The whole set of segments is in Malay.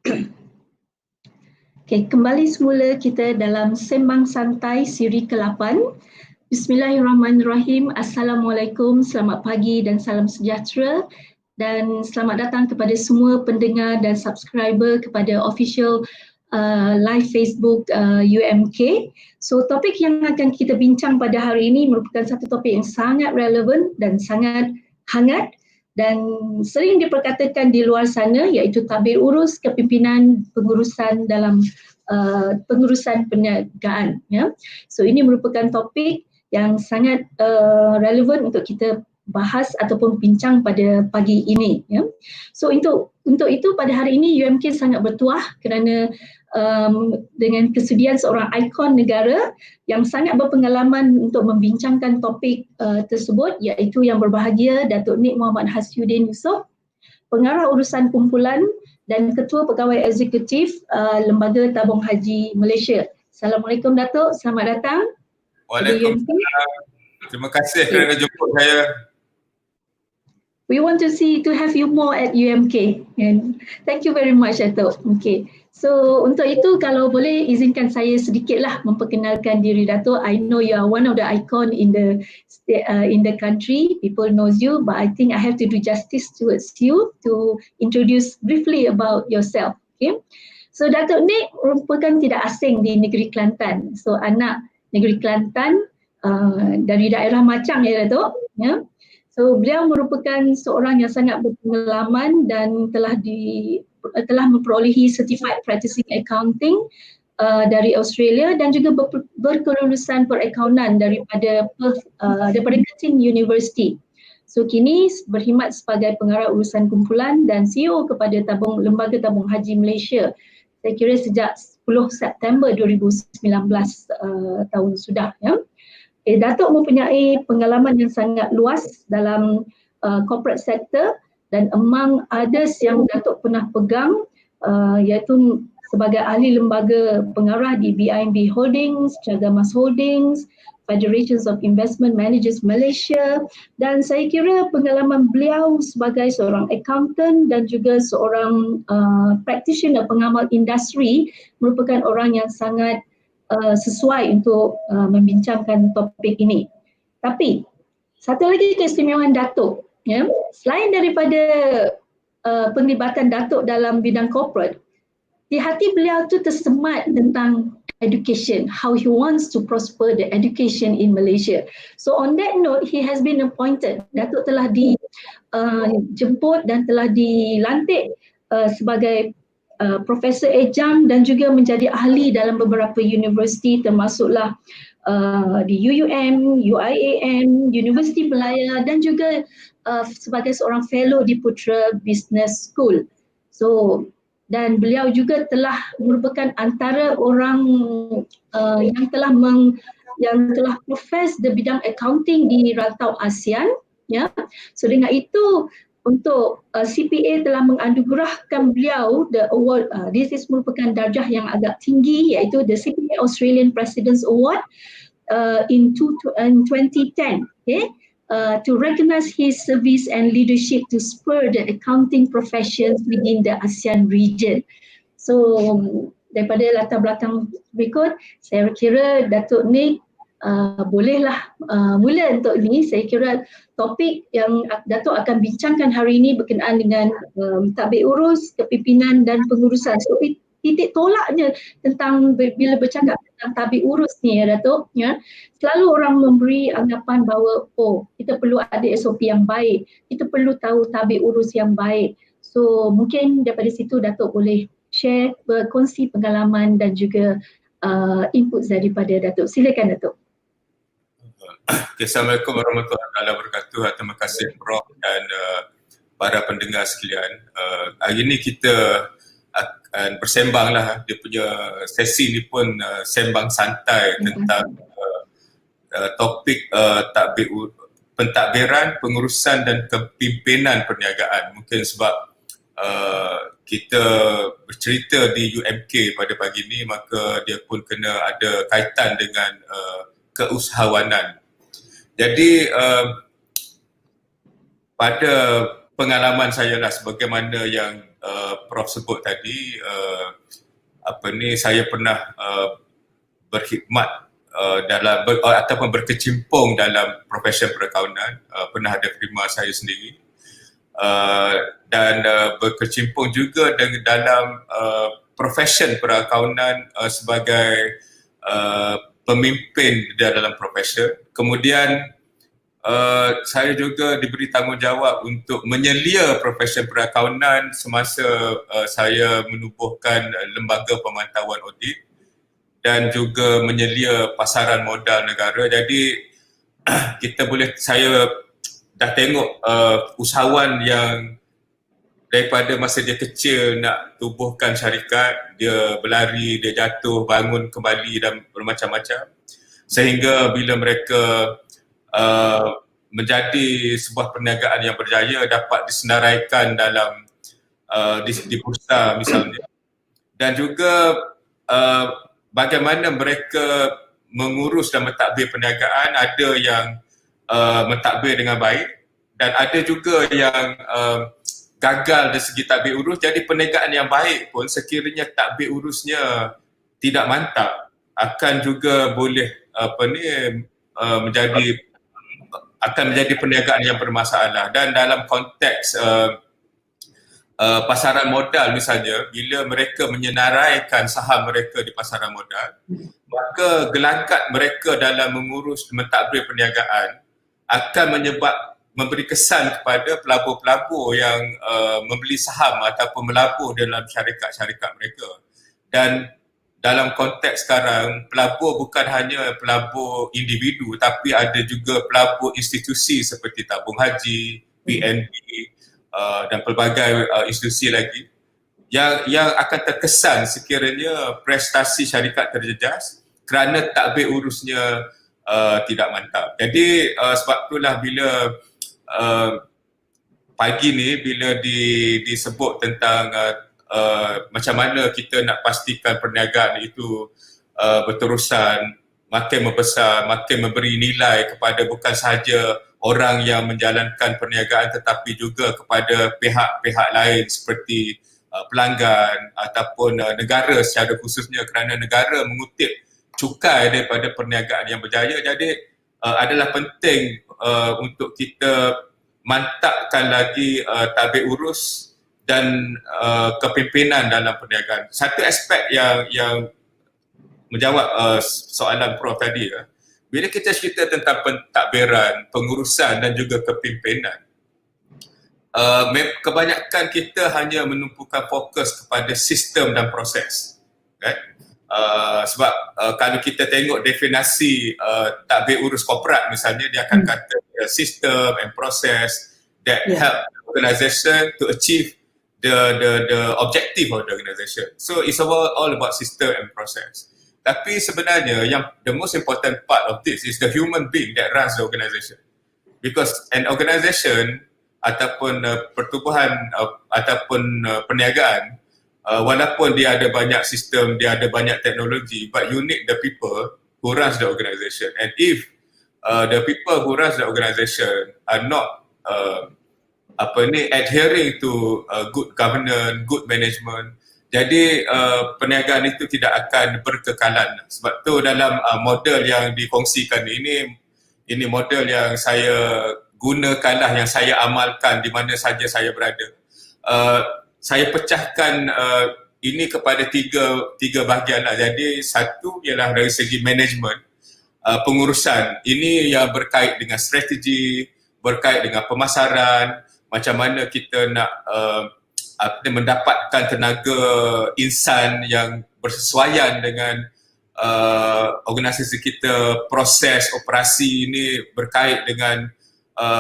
Okay, kembali semula kita dalam Sembang Santai Siri ke-8. Bismillahirrahmanirrahim. Assalamualaikum, selamat pagi dan salam sejahtera. Dan selamat datang kepada semua pendengar dan subscriber kepada official live Facebook UMK. So topik yang akan kita bincang pada hari ini merupakan satu topik yang sangat relevan dan sangat hangat dan sering diperkatakan di luar sana, iaitu Tadbir Urus, Kepimpinan Pengurusan dalam Pengurusan Perniagaan. Ya. So ini merupakan topik yang sangat relevan untuk kita bahas ataupun bincang pada pagi ini. Ya. So untuk itu pada hari ini UMK sangat bertuah kerana dengan kesudian seorang ikon negara yang sangat berpengalaman untuk membincangkan topik tersebut, iaitu yang berbahagia Datuk Nik Muhammad Hasyudeen Yusoff, Pengarah Urusan Kumpulan dan Ketua Pegawai Eksekutif Lembaga Tabung Haji Malaysia. Assalamualaikum Datuk, selamat datang. Waalaikumsalam. Terima kasih kerana jemput saya. We want to have you more at UMK and thank you very much Datuk. Okay. So untuk itu kalau boleh izinkan saya sedikitlah memperkenalkan diri Datuk. I know you are one of the icon in the country. People knows you, but I think I have to do justice towards you to introduce briefly about yourself. Okay. So Datuk Nik merupakan tidak asing di negeri Kelantan. So anak negeri Kelantan dari daerah Macang ya Datuk. Ya. So beliau merupakan seorang yang sangat berpengalaman dan telah memperolehi Certified Practicing Accounting dari Australia dan juga berkelulusan perakaunan daripada Dekan University. So kini berkhidmat sebagai pengarah urusan kumpulan dan CEO kepada Lembaga Tabung Haji Malaysia. Saya kira sejak 10 September 2019 tahun sudah. Ya. Datuk mempunyai pengalaman yang sangat luas dalam corporate sector dan among others yang Datuk pernah pegang iaitu sebagai ahli lembaga pengarah di BIMB Holdings, Jagamas Holdings, Federations of Investment Managers Malaysia, dan saya kira pengalaman beliau sebagai seorang accountant dan juga seorang practitioner pengamal industri merupakan orang yang sangat sesuai untuk membincangkan topik ini. Tapi satu lagi keistimewaan Datuk, ya, selain daripada penglibatan Datuk dalam bidang corporate, di hati beliau tu tersemat tentang education, how he wants to prosper the education in Malaysia. So on that note, he has been appointed. Datuk telah dijemput dan telah dilantik sebagai Profesor Ejang dan juga menjadi ahli dalam beberapa universiti termasuklah di UUM, UIAM, Universiti Melaya dan juga sebagai seorang fellow di Putra Business School. So dan beliau juga telah merupakan antara orang yang telah profes di bidang accounting di rantau ASEAN. Ya. So dengan itu untuk CPA telah menganugerahkan beliau the award. This is merupakan darjah yang agak tinggi iaitu the CPA Australian President's Award in 2010. Okay? To recognize his service and leadership to spur the accounting professions within the ASEAN region. So daripada latar belakang berikut, saya kira Datuk Nik bolehlah mula untuk ini. Saya kira topik yang Datuk akan bincangkan hari ini berkenaan dengan Tadbir Urus, Kepimpinan dan Pengurusan. So titik tolaknya tentang bila bercakap tentang Tadbir Urus ni ya Datuk, ya, selalu orang memberi anggapan bahawa kita perlu ada SOP yang baik, kita perlu tahu Tadbir Urus yang baik. So mungkin daripada situ Datuk boleh share, berkongsi pengalaman dan juga input daripada Datuk. Silakan Datuk. Assalamualaikum warahmatullahi wabarakatuh. Terima kasih Prof dan para pendengar sekalian. Hari ini kita akan bersembanglah, dia punya sesi ni pun sembang santai tentang topik pentadbiran, pengurusan dan kepimpinan perniagaan. Mungkin sebab kita bercerita di UMK pada pagi ini, maka dia pun kena ada kaitan dengan keusahawanan. Jadi pada pengalaman saya lah sebagaimana yang Prof sebut tadi, saya pernah berkhidmat dalam ataupun berkecimpung dalam profesi perakaunan, pernah ada firma saya sendiri, dan berkecimpung juga dalam profesi perakaunan sebagai pemimpin dalam profesi. Kemudian saya juga diberi tanggungjawab untuk menyelia profesi perakaunan semasa saya menubuhkan lembaga pemantauan audit dan juga menyelia pasaran modal negara. Jadi saya dah tengok usahawan yang daripada masa dia kecil nak tubuhkan syarikat, dia berlari, dia jatuh, bangun kembali dan bermacam-macam, sehingga bila mereka menjadi sebuah perniagaan yang berjaya, dapat disenaraikan dalam di bursa misalnya, dan juga bagaimana mereka mengurus dan mentadbir perniagaan. Ada yang mentadbir dengan baik dan ada juga yang gagal dari segi tadbir urus. Jadi perniagaan yang baik pun sekiranya tadbir urusnya tidak mantap, akan juga boleh menjadi perniagaan yang bermasalah. Dan dalam konteks pasaran modal misalnya, bila mereka menyenaraikan saham mereka di pasaran modal, maka gelagat mereka dalam mengurus mentadbir perniagaan akan memberi kesan kepada pelabur-pelabur yang membeli saham ataupun melabur dalam syarikat-syarikat mereka. Dan dalam konteks sekarang, pelabur bukan hanya pelabur individu, tapi ada juga pelabur institusi seperti Tabung Haji, PNB dan pelbagai institusi lagi yang akan terkesan sekiranya prestasi syarikat terjejas kerana tadbir urusnya tidak mantap. Jadi sebab itulah bila pagi ni bila disebut tentang macam mana kita nak pastikan perniagaan itu berterusan, makin membesar, makin memberi nilai kepada bukan sahaja orang yang menjalankan perniagaan tetapi juga kepada pihak-pihak lain seperti pelanggan ataupun negara secara khususnya, kerana negara mengutip cukai daripada perniagaan yang berjaya. Jadi adalah penting untuk kita mantapkan lagi tadbir urus dan kepimpinan dalam perniagaan. Satu aspek yang menjawab soalan Prof tadi, bila kita cerita tentang pentadbiran, pengurusan dan juga kepimpinan, kebanyakan kita hanya menumpukan fokus kepada sistem dan proses, kan? Sebab kalau kita tengok definasi tadbir urus korporat misalnya, dia akan kata system and process that help the organisation to achieve the objective of the organisation. So it's all about system and process. Tapi sebenarnya the most important part of this is the human being that runs the organisation. Because an organisation ataupun pertubuhan ataupun perniagaan, walaupun dia ada banyak sistem, dia ada banyak teknologi, but you need the people who runs the organisation. And if the people who runs the organisation are not adhering to good governance, good management, jadi perniagaan itu tidak akan berkekalan. Sebab tu dalam model yang dikongsikan ini model yang saya gunakanlah, yang saya amalkan di mana saja saya berada. Saya pecahkan ini kepada tiga bahagian lah. Jadi satu ialah dari segi management, pengurusan. Ini yang berkait dengan strategi, berkait dengan pemasaran, macam mana kita nak mendapatkan tenaga insan yang bersesuaian dengan organisasi kita. Proses operasi ini berkait dengan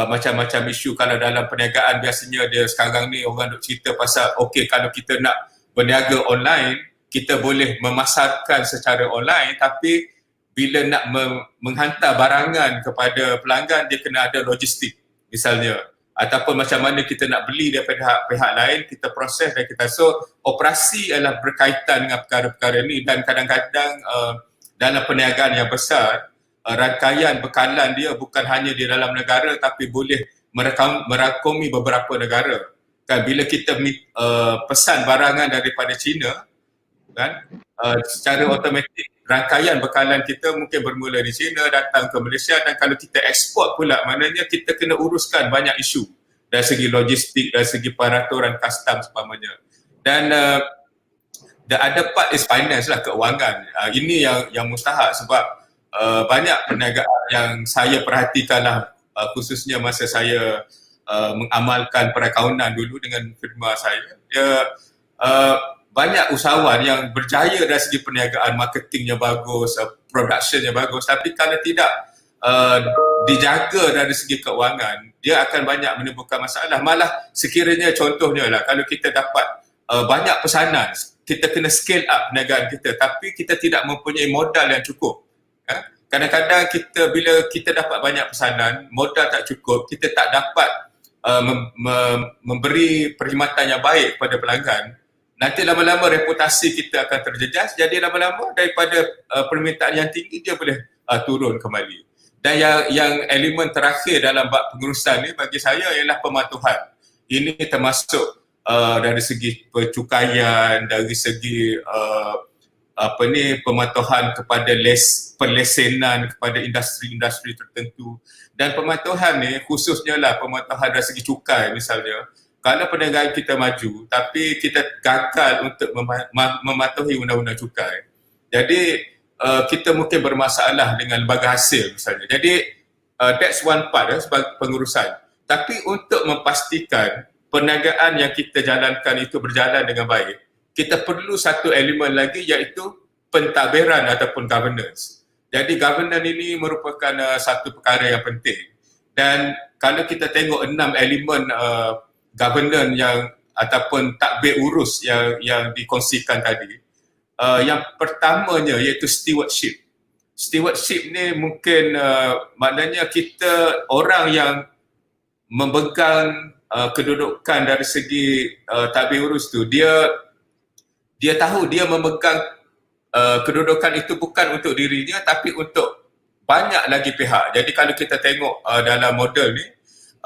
macam-macam isu. Kalau dalam perniagaan biasanya dia sekarang ni orang duk cerita pasal kalau kita nak berniaga online, kita boleh memasarkan secara online, tapi bila nak menghantar barangan kepada pelanggan, dia kena ada logistik misalnya, ataupun macam mana kita nak beli daripada pihak lain, kita proses dan kita. So operasi adalah berkaitan dengan perkara-perkara ini. Dan kadang-kadang dalam perniagaan yang besar, rangkaian bekalan dia bukan hanya di dalam negara tapi boleh merakumi beberapa negara. Kan bila kita pesan barangan daripada China, kan, secara automatik rangkaian bekalan kita mungkin bermula di China, datang ke Malaysia, dan kalau kita ekspor pula, maknanya kita kena uruskan banyak isu dari segi logistik, dari segi peraturan custom seumpamanya. Dan the other part is finance lah, keuangan. Ini yang mustahak sebab banyak perniagaan yang saya perhatikan lah, khususnya masa saya mengamalkan perakaunan dulu dengan firma saya. Banyak usahawan yang berjaya dari segi perniagaan, marketingnya bagus, productionnya bagus, tapi kalau tidak dijaga dari segi keuangan, dia akan banyak menimbulkan masalah. Malah sekiranya contohnya lah, kalau kita dapat banyak pesanan, kita kena scale up perniagaan kita, tapi kita tidak mempunyai modal yang cukup. Kadang-kadang bila kita dapat banyak pesanan, modal tak cukup, kita tak dapat memberi perkhidmatan yang baik kepada pelanggan, nanti lama-lama reputasi kita akan terjejas. Jadi lama-lama daripada permintaan yang tinggi, dia boleh turun kembali. Dan yang elemen terakhir dalam bab pengurusan ni bagi saya ialah pematuhan. Ini termasuk dari segi pencukaian, dari segi pematuhan kepada perlesenan kepada industri-industri tertentu. Dan pematuhan ni khususnya lah pematuhan dari segi cukai misalnya. Kalau perniagaan kita maju tapi kita gagal untuk mematuhi undang-undang cukai, jadi kita mungkin bermasalah dengan lembaga hasil misalnya. Jadi that's one part sebagai pengurusan. Tapi untuk memastikan perniagaan yang kita jalankan itu berjalan dengan baik, kita perlu satu elemen lagi, iaitu pentadbiran ataupun governance. Jadi governance ini merupakan satu perkara yang penting. Dan kalau kita tengok 6 elemen governance yang ataupun tadbir urus yang dikongsikan tadi, yang pertamanya iaitu stewardship. Stewardship ni mungkin maknanya kita orang yang memegang kedudukan dari segi tadbir urus tu, dia tahu dia memegang kedudukan itu bukan untuk dirinya tapi untuk banyak lagi pihak. Jadi kalau kita tengok dalam model ni,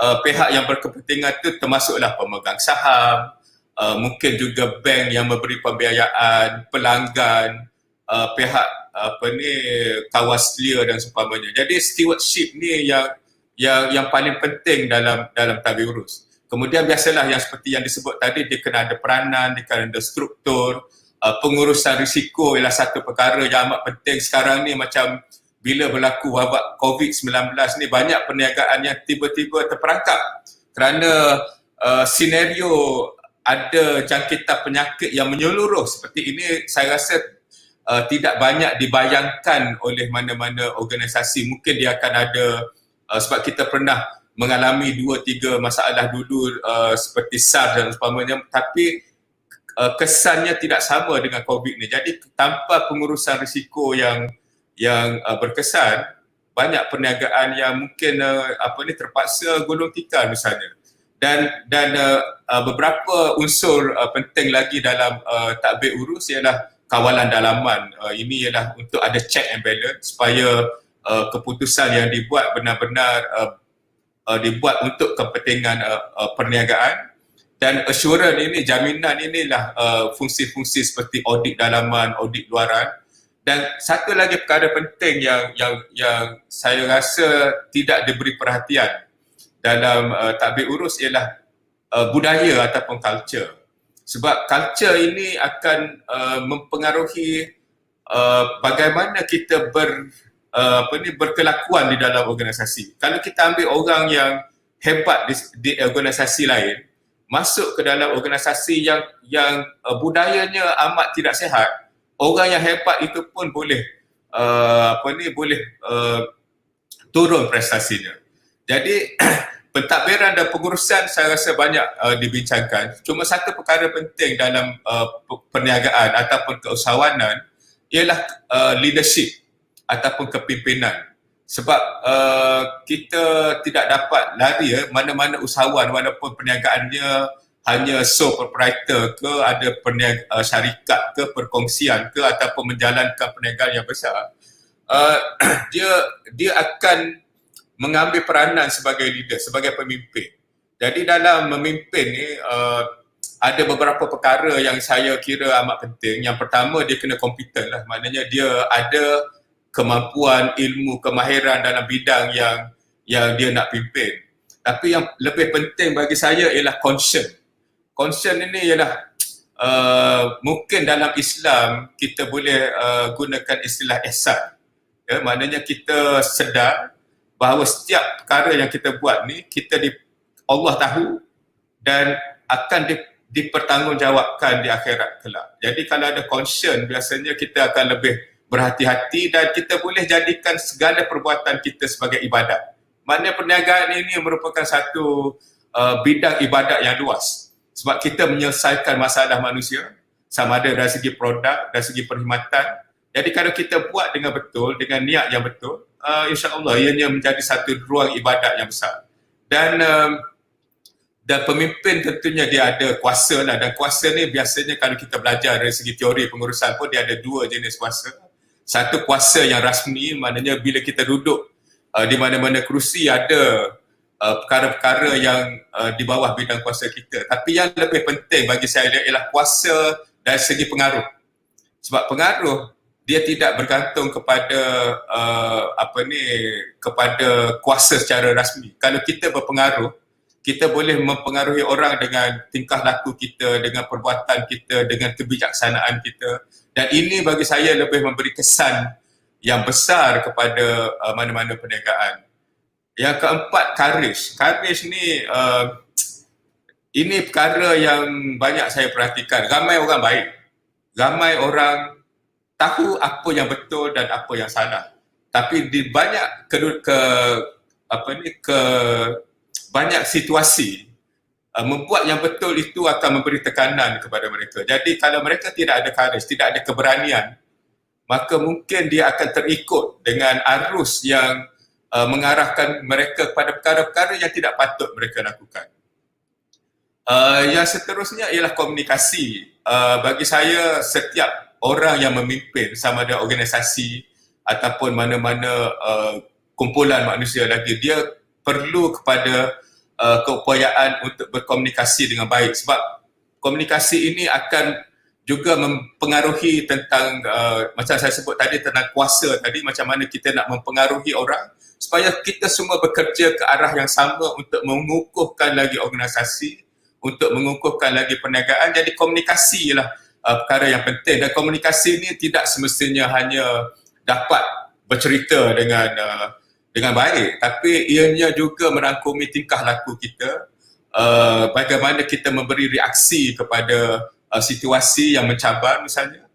pihak yang berkepentingan itu termasuklah pemegang saham, mungkin juga bank yang memberi pembiayaan, pelanggan, pihak kawaslia dan seumpamanya. Jadi stewardship ni yang paling penting dalam tadbir urus. Kemudian biasalah yang seperti yang disebut tadi, dia kena ada peranan, dia kena ada struktur. Pengurusan risiko ialah satu perkara yang amat penting sekarang ni. Macam bila berlaku wabak COVID-19 ni, banyak perniagaan yang tiba-tiba terperangkap kerana senario ada jangkitan penyakit yang menyeluruh seperti ini. Saya rasa tidak banyak dibayangkan oleh mana-mana organisasi. Mungkin dia akan ada, sebab kita pernah mengalami 2-3 masalah dulu seperti SARS dan sebagainya, tapi kesannya tidak sama dengan COVID ni. Jadi tanpa pengurusan risiko yang berkesan, banyak perniagaan yang mungkin terpaksa gulung tikar misalnya. Dan beberapa unsur penting lagi dalam tadbir urus ialah kawalan dalaman. Ini ialah untuk ada check and balance supaya keputusan yang dibuat benar-benar dibuat untuk kepentingan perniagaan. Dan assurance ini, jaminan inilah fungsi-fungsi seperti audit dalaman, audit luaran. Dan satu lagi perkara penting yang saya rasa tidak diberi perhatian dalam tadbir urus ialah budaya ataupun culture. Sebab culture ini akan mempengaruhi bagaimana kita berkelakuan di dalam organisasi. Kalau kita ambil orang yang hebat di organisasi lain, masuk ke dalam organisasi yang budayanya amat tidak sihat, orang yang hebat itu pun boleh turun prestasinya. Jadi pentadbiran dan pengurusan saya rasa banyak dibincangkan. Cuma satu perkara penting dalam perniagaan ataupun keusahawanan ialah leadership ataupun kepimpinan. Sebab kita tidak dapat lari mana-mana usahawan walaupun perniagaannya hanya sole proprietor ke, ada syarikat ke, perkongsian ke, ataupun menjalankan perniagaan yang besar, dia akan mengambil peranan sebagai leader, sebagai pemimpin. Jadi dalam memimpin ni ada beberapa perkara yang saya kira amat penting. Yang pertama, dia kena kompeten lah. Maknanya dia ada kemampuan, ilmu, kemahiran dalam bidang yang dia nak pimpin. Tapi yang lebih penting bagi saya ialah conscience. Conscience ini ialah mungkin dalam Islam kita boleh gunakan istilah ihsan. Ya, maknanya kita sedar bahawa setiap perkara yang kita buat ni Allah tahu dan akan dipertanggungjawabkan di akhirat kelak. Jadi kalau ada conscience, biasanya kita akan lebih berhati-hati dan kita boleh jadikan segala perbuatan kita sebagai ibadat. Maknanya perniagaan ini merupakan satu bidang ibadat yang luas. Sebab kita menyelesaikan masalah manusia, sama ada dari segi produk, dari segi perkhidmatan. Jadi kalau kita buat dengan betul, dengan niat yang betul, insya-Allah ianya menjadi satu ruang ibadat yang besar. Dan pemimpin tentunya dia ada kuasa lah, dan kuasa ni biasanya kalau kita belajar dari segi teori pengurusan pun dia ada dua jenis kuasa. Satu kuasa yang rasmi, maknanya bila kita duduk di mana-mana kerusi ada perkara-perkara yang di bawah bidang kuasa kita. Tapi yang lebih penting bagi saya ialah kuasa dari segi pengaruh. Sebab pengaruh dia tidak bergantung kepada kepada kuasa secara rasmi. Kalau kita berpengaruh, kita boleh mempengaruhi orang dengan tingkah laku kita, dengan perbuatan kita, dengan kebijaksanaan kita. Dan ini bagi saya lebih memberi kesan yang besar kepada mana-mana perniagaan. Yang keempat, courage. Courage ni, ini perkara yang banyak saya perhatikan. Ramai orang baik. Ramai orang tahu apa yang betul dan apa yang salah. Tapi di banyak situasi, membuat yang betul itu akan memberi tekanan kepada mereka. Jadi kalau mereka tidak ada courage, tidak ada keberanian, maka mungkin dia akan terikut dengan arus yang mengarahkan mereka kepada perkara-perkara yang tidak patut mereka lakukan. Yang seterusnya ialah komunikasi. Bagi saya, setiap orang yang memimpin, sama ada organisasi ataupun mana-mana kumpulan manusia lagi, dia perlu kepada keupayaan untuk berkomunikasi dengan baik, sebab komunikasi ini akan juga mempengaruhi tentang macam saya sebut tadi tentang kuasa tadi, macam mana kita nak mempengaruhi orang supaya kita semua bekerja ke arah yang sama untuk mengukuhkan lagi organisasi, untuk mengukuhkan lagi perniagaan. Jadi komunikasi ialah perkara yang penting, dan komunikasi ini tidak semestinya hanya dapat bercerita dengan baik, tapi ianya juga merangkumi tingkah laku kita, bagaimana kita memberi reaksi kepada situasi yang mencabar misalnya.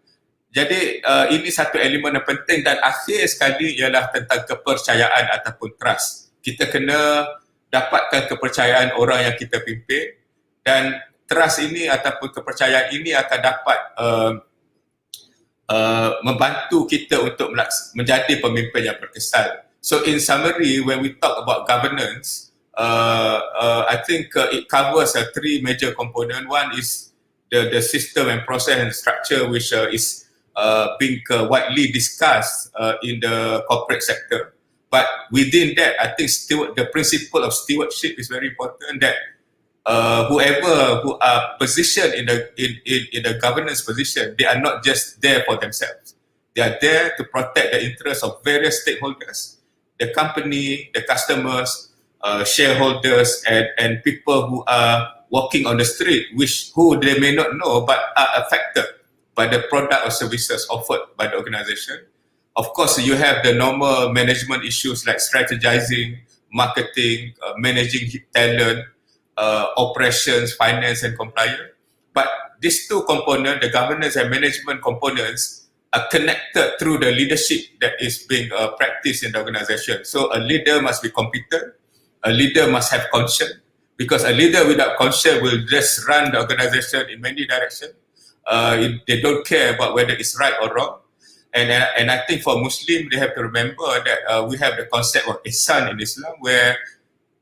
Jadi ini satu elemen yang penting, dan akhir sekali ialah tentang kepercayaan ataupun trust. Kita kena dapatkan kepercayaan orang yang kita pimpin, dan trust ini ataupun kepercayaan ini akan dapat membantu kita untuk menjadi pemimpin yang berkesan. So in summary, when we talk about governance, I think it covers three major components. One is the system and process and structure, which is being widely discussed in the corporate sector. But within that, I think the principle of stewardship is very important, that whoever who are positioned in the governance position, they are not just there for themselves. They are there to protect the interests of various stakeholders, the company, the customers, shareholders, and people who are walking on the street, who they may not know but are affected by the product or services offered by the organization. Of course, you have the normal management issues like strategizing, marketing, managing talent, operations, finance, and compliance. But these two components, the governance and management components, are connected through the leadership that is being practiced in the organization. So a leader must be competent, a leader must have conscience, because a leader without conscience will just run the organization in many directions. They don't care about whether it's right or wrong. And I think for Muslims, they have to remember that we have the concept of ihsan in Islam, where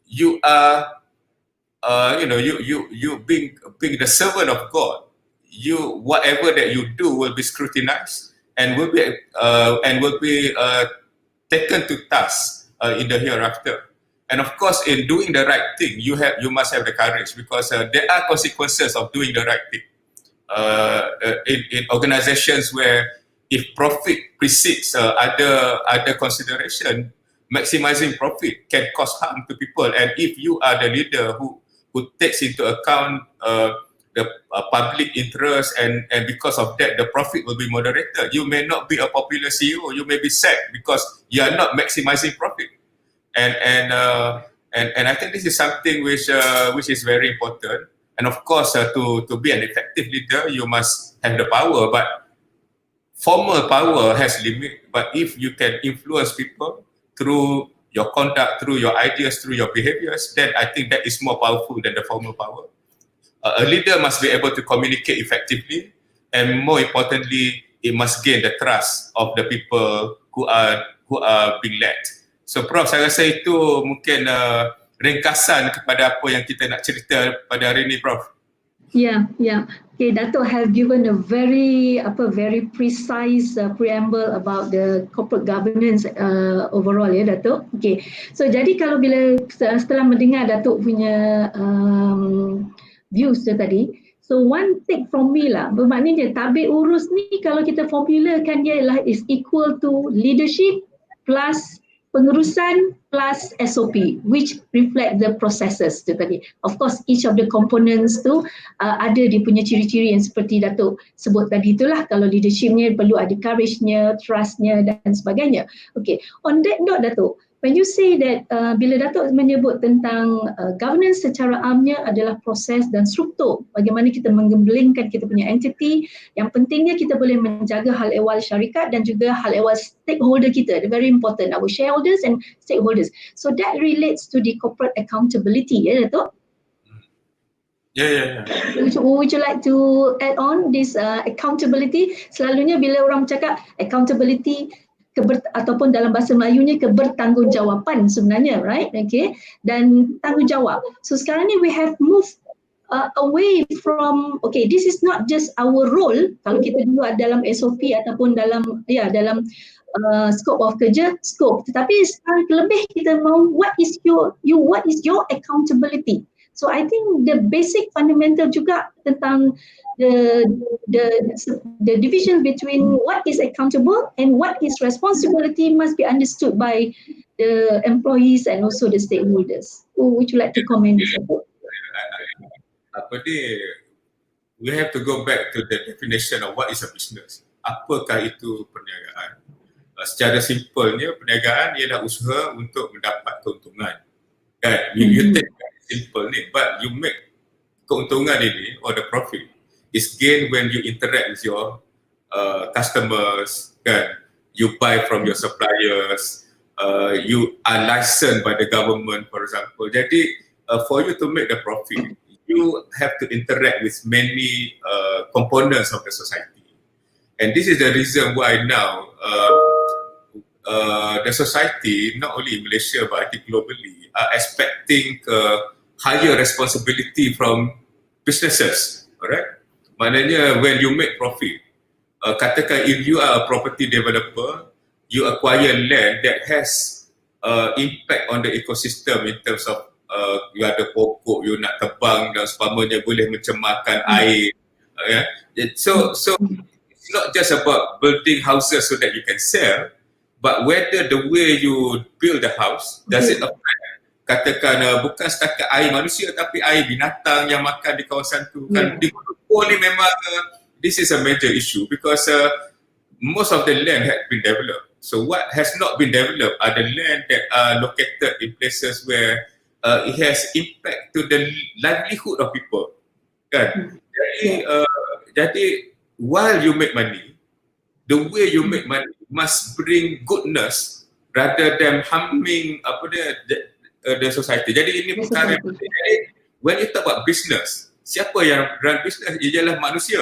you are, you being the servant of God. Whatever that you do will be scrutinized and will be taken to task in the hereafter. And of course, in doing the right thing, you must have the courage, because there are consequences of doing the right thing. In organizations where if profit precedes other consideration, maximizing profit can cause harm to people. And if you are the leader who takes into account the public interest, and because of that the profit will be moderated, you may not be a popular CEO, you may be sacked because you are not maximizing profit. And I think this is something which is very important. And of course, to be an effective leader, you must have the power. But formal power has limit. But if you can influence people through your conduct, through your ideas, through your behaviors, then I think that is more powerful than the formal power. A leader must be able to communicate effectively, and more importantly, it must gain the trust of the people who are being led. So Prof, saya rasa itu mungkin ringkasan kepada apa yang kita nak cerita pada hari ini, Prof. Yeah. Okay, Datuk have given a very precise preamble about the corporate governance overall, ya Datuk. Okay, so jadi kalau setelah mendengar Datuk punya views tadi, so one take from me lah, bermaknanya Tadbir Urus ni kalau kita formulakan dia ialah is equal to leadership plus pengurusan plus SOP, which reflect the processes tu tadi. Of course, each of the components tu ada dia punya ciri-ciri yang seperti Datuk sebut tadi itulah. Kalau leadershipnya perlu ada courage-nya, trust-nya dan sebagainya. Okay, on that note Datuk, when you say that bila Datuk menyebut tentang governance secara amnya adalah proses dan struktur, bagaimana kita menggemblengkan kita punya entity, yang pentingnya kita boleh menjaga hal ehwal syarikat dan juga hal ehwal stakeholder kita, very important, our shareholders and stakeholders. So that relates to the corporate accountability, ya Datuk? Yeah. Would you like to add on this accountability? Selalunya bila orang cakap accountability, ataupun dalam bahasa Melayunya kebertanggungjawatan sebenarnya, right? Okay, dan tanggungjawab. So sekarang ni we have moved away from, okay, this is not just our role kalau kita dulu dalam SOP ataupun dalam scope of kerja, tetapi sekarang lebih kita mahu what is your accountability. So I think the basic fundamental juga tentang the division between what is accountable and what is responsibility must be understood by the employees and also the stakeholders. Would you like to comment this? We have to go back to the definition of what is a business. Apakah itu perniagaan? Secara simpelnya, perniagaan ialah usaha untuk mendapat keuntungan. You take simple ni, but you make keuntungan ini or the profit is gained when you interact with your customers, kan? You buy from your suppliers, you are licensed by the government, for example. Jadi for you to make the profit, you have to interact with many components of the society, and this is the reason why now the society, not only in Malaysia but I think globally, are expecting higher responsibility from businesses. Alright? Maknanya when you make profit, katakan if you are a property developer, you acquire land that has impact on the ecosystem in terms of you ada pokok, you nak tebang dan sebagainya, boleh mencemarkan air. So it's not just about building houses so that you can sell, but whether the way you build the house, does it affect, katakan bukan setakat air manusia tapi air binatang yang makan di kawasan tu. Kan di Kumpulan ni memang this is a major issue because most of the land had been developed. So what has not been developed are the land that are located in places where it has impact to the livelihood of people. Kan? Jadi while you make money, the way you make money must bring goodness rather than harming the society. Jadi ini perkara yang penting. Jadi when you talk about business, siapa yang run business ialah manusia.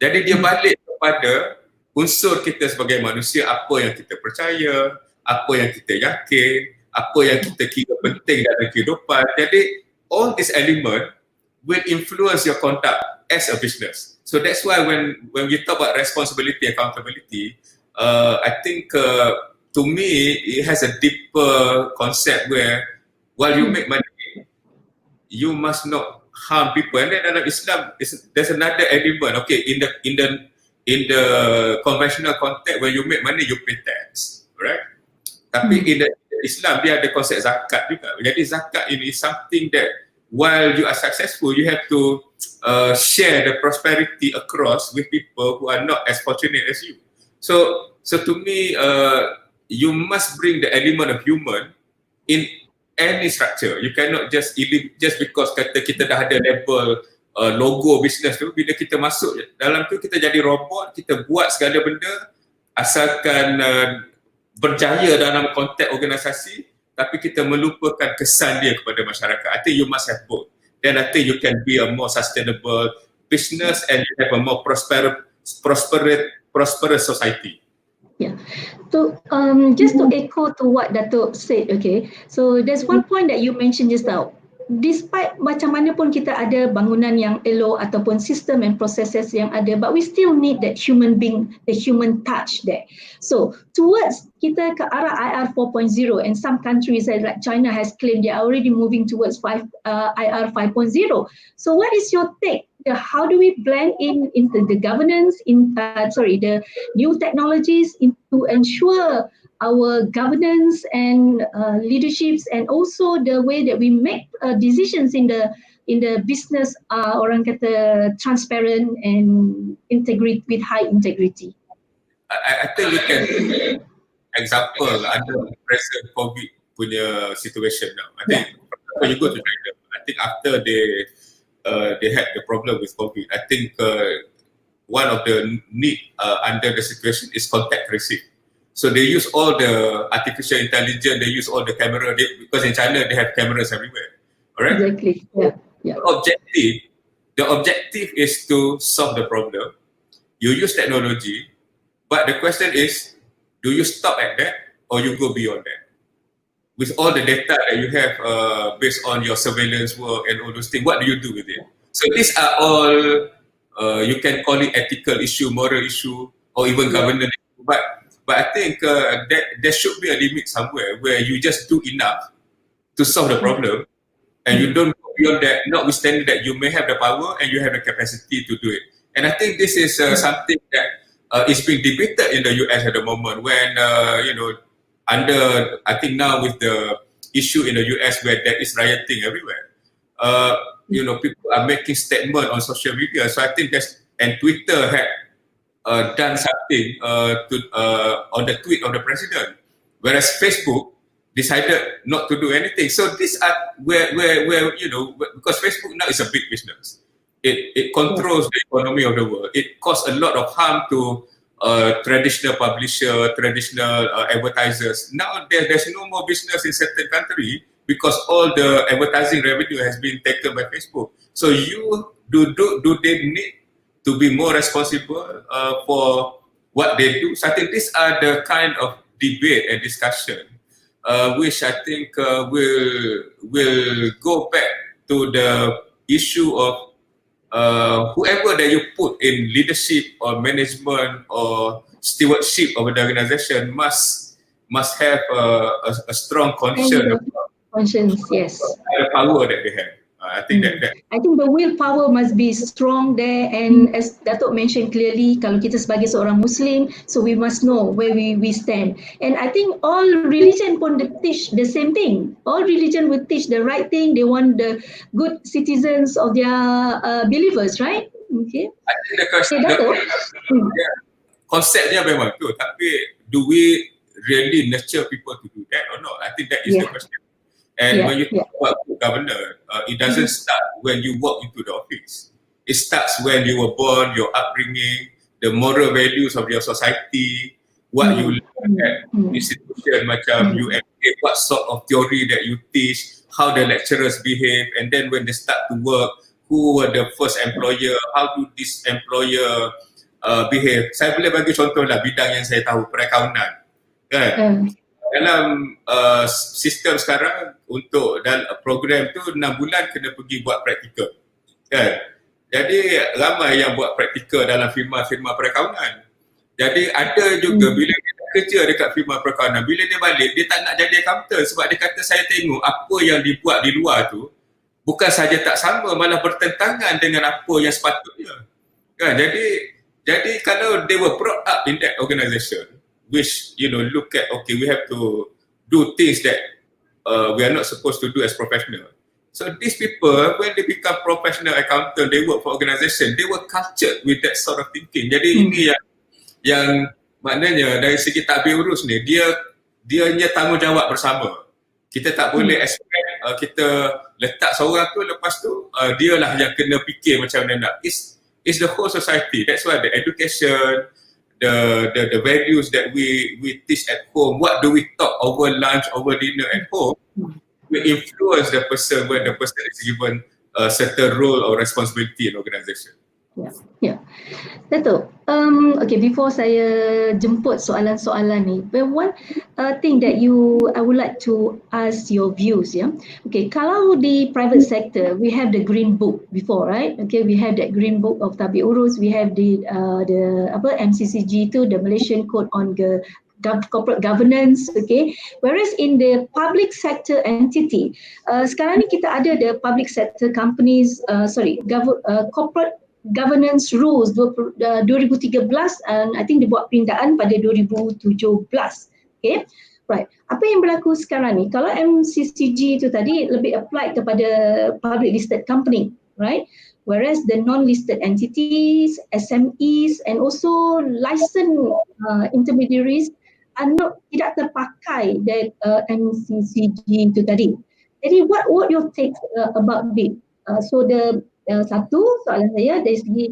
Jadi dia balik kepada unsur kita sebagai manusia, apa yang kita percaya, apa yang kita yakin, apa yang kita kira penting dalam kehidupan. Jadi all this element will influence your conduct as a business. So that's why when we talk about responsibility, accountability, I think to me, it has a deeper concept where while you make money, you must not harm people. And then dalam Islam, there's another element. Okay, in the conventional context, when you make money, you pay tax, right? Tapi in the Islam, dia ada konsep zakat juga. Jadi zakat ini is something that while you are successful, you have to share the prosperity across with people who are not as fortunate as you. So to me, you must bring the element of human in any structure. You cannot just because kata kita dah ada label logo business tu, bila kita masuk dalam tu kita jadi robot, kita buat segala benda asalkan berjaya dalam konteks organisasi, tapi kita melupakan kesan dia kepada masyarakat. I think you must have both. Then I think you can be a more sustainable business and you have a more prosperous society. Yeah. So just to echo to what Datuk said, okay. So there's one point that you mentioned just now. Despite macam mana pun kita ada bangunan yang elok ataupun sistem and processes yang ada, but we still need that human being, the human touch there. So towards kita ke arah IR 4.0, and some countries like China has claimed they are already moving towards IR 5.0. So what is your take? How do we blend into the governance, the new technologies to ensure our governance and leaderships, and also the way that we make decisions in the business, orang kata transparent and integrity, with high integrity. I think we can example under present COVID punya situation now. I think when you go to China, I think after they had the problem with COVID, I think one of the need under the situation is contact tracing. So they use all the artificial intelligence, they use all the camera, because in China they have cameras everywhere. All right? Exactly. Yeah. The objective is to solve the problem. You use technology, but the question is, do you stop at that or you go beyond that? With all the data that you have based on your surveillance work and all those things, what do you do with it? So these are all, you can call it ethical issue, moral issue, or even governance issue. But I think there should be a limit somewhere where you just do enough to solve the problem, and you don't go beyond that, notwithstanding that you may have the power and you have the capacity to do it. And I think this is something that is being debated in the US at the moment when, I think now with the issue in the US where there is rioting everywhere, people are making statements on social media. So I think and Twitter had done something on the tweet of the president, whereas Facebook decided not to do anything. So these are where because Facebook now is a big business. It controls the economy of the world. It causes a lot of harm to traditional publisher, traditional advertisers. Now there's no more business in certain country because all the advertising revenue has been taken by Facebook. So do they need to be more responsible for what they do? So I think these are the kind of debate and discussion which I think will go back to the issue of whoever that you put in leadership or management or stewardship of the organization must have a strong conscience. Yes. The power that they have. I think I think the willpower must be strong there, and as Datuk mentioned clearly, kalau kita sebagai seorang Muslim, so we must know where we stand. And I think all religion pun teach the same thing. All religion will teach the right thing. They want the good citizens of their believers, right? Okay. I think the question, konsepnya memang tu, tapi do we really nurture people to do that or not? I think that is the question. And when you talk about good governance, it doesn't start when you walk into the office. It starts when you were born, your upbringing, the moral values of your society, what you learn at institution macam UMK, what sort of theory that you teach, how the lecturers behave, and then when they start to work, who were the first employer, how do this employer behave. Saya boleh bagi contoh lah bidang yang saya tahu, perakaunan. Kan? Dalam sistem sekarang untuk dalam program tu 6 bulan kena pergi buat praktikal, kan? Jadi ramai yang buat praktikal dalam firma-firma perakaunan. Jadi ada juga bila kita kerja dekat firma perkawanan, bila dia balik, dia tak nak jadi accountant sebab dia kata saya tengok apa yang dibuat di luar tu bukan saja tak sama, malah bertentangan dengan apa yang sepatutnya. Kan? Jadi kalau they were brought up in that organisation, which look at, okay, we have to do things that we are not supposed to do as professional. So these people, when they become professional accountant, they work for organisation, they were cultured with that sort of thinking. Jadi ini yang maknanya dari segi tadbir urus ni, dia punya tanggungjawab bersama. Kita tak boleh expect kita letak seorang tu, lepas tu dia lah yang kena fikir macam mana nak. It's the whole society. That's why the education, the values that we teach at home, what do we talk over lunch, over dinner at home, will influence the person when the person is given a certain role or responsibility in organisation. Yeah. Datuk, okay, before saya jemput soalan-soalan ni, but one thing that I would like to ask your views, yeah. Okay, kalau di private sector, we have the green book before, right? Okay, we have that green book of Tadbir Urus, we have the MCCG tu, the Malaysian Code on the corporate governance, okay. Whereas in the public sector entity, sekarang ni kita ada the public sector companies, corporate governance rules 2013, and I think dibuat pindaan pada 2017. Okay, right. Apa yang berlaku sekarang ni? Kalau MCCG tu tadi lebih applied kepada public listed company, right? Whereas the non-listed entities, SMEs, and also licensed intermediaries tidak terpakai that MCCG itu tadi. Jadi what your take about it? So the satu soalan saya dari segi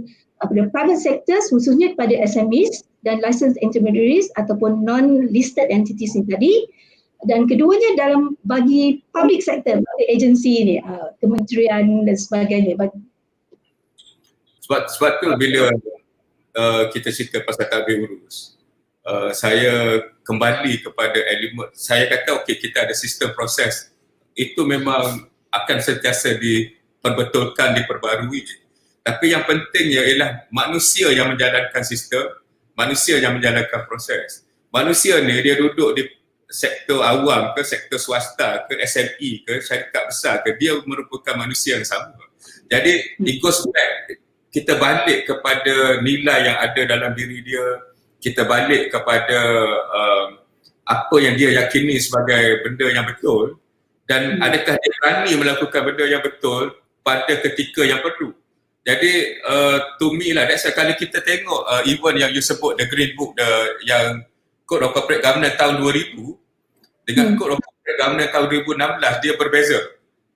the private sectors, khususnya kepada SMEs dan licensed intermediaries ataupun non-listed entities ni tadi, dan keduanya dalam bagi public sector, bagi agensi ni, kementerian dan sebagainya. Sebab tu bila kita cerita pasal tadbir urus, saya kembali kepada elemen, saya kata okey, kita ada sistem proses, itu memang akan sentiasa diperbetulkan, diperbarui. Tapi yang pentingnya ialah manusia yang menjalankan sistem, manusia yang menjalankan proses. Manusia ni dia duduk di sektor awam ke, sektor swasta ke, SME ke, syarikat besar ke, dia merupakan manusia yang sama. Jadi it goes back, kita balik kepada nilai yang ada dalam diri dia, kita balik kepada apa yang dia yakini sebagai benda yang betul, dan adakah dia berani melakukan benda yang betul pada ketika yang perlu. Jadi to me lah, that's why kalau kita tengok even yang you sebut the green book, yang Code of Corporate Governance tahun 2000 dengan Code of Corporate Governance tahun 2016, dia berbeza.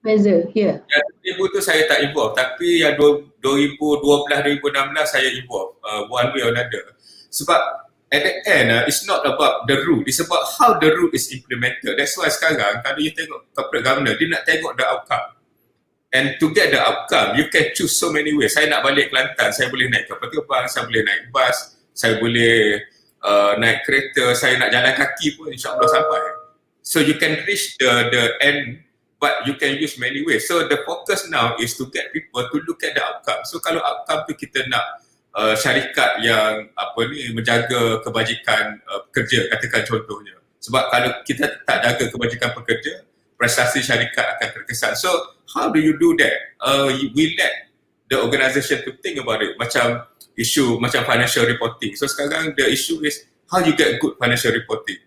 Yeah. Yang 2000 tu saya tak involve, tapi yang 2012-2016 saya involve one way or another. Sebab at the end, it's not about the rule, it's about how the rule is implemented. That's why sekarang kalau you tengok corporate governance, dia nak tengok the outcome. And to get the outcome, you can choose so many ways. Saya nak balik Kelantan, saya boleh naik kapal terbang, saya boleh naik bas, saya boleh naik kereta, saya nak jalan kaki pun insyaAllah sampai. So you can reach the end, but you can use many ways. So the focus now is to get people to look at the outcome. So kalau outcome tu kita nak syarikat yang menjaga kebajikan pekerja, katakan contohnya. Sebab kalau kita tak jaga kebajikan pekerja, prestasi syarikat akan terkesan. So how do you do that? We let the organisation to think about it. Macam isu macam financial reporting. So sekarang the issue is how you get good financial reporting.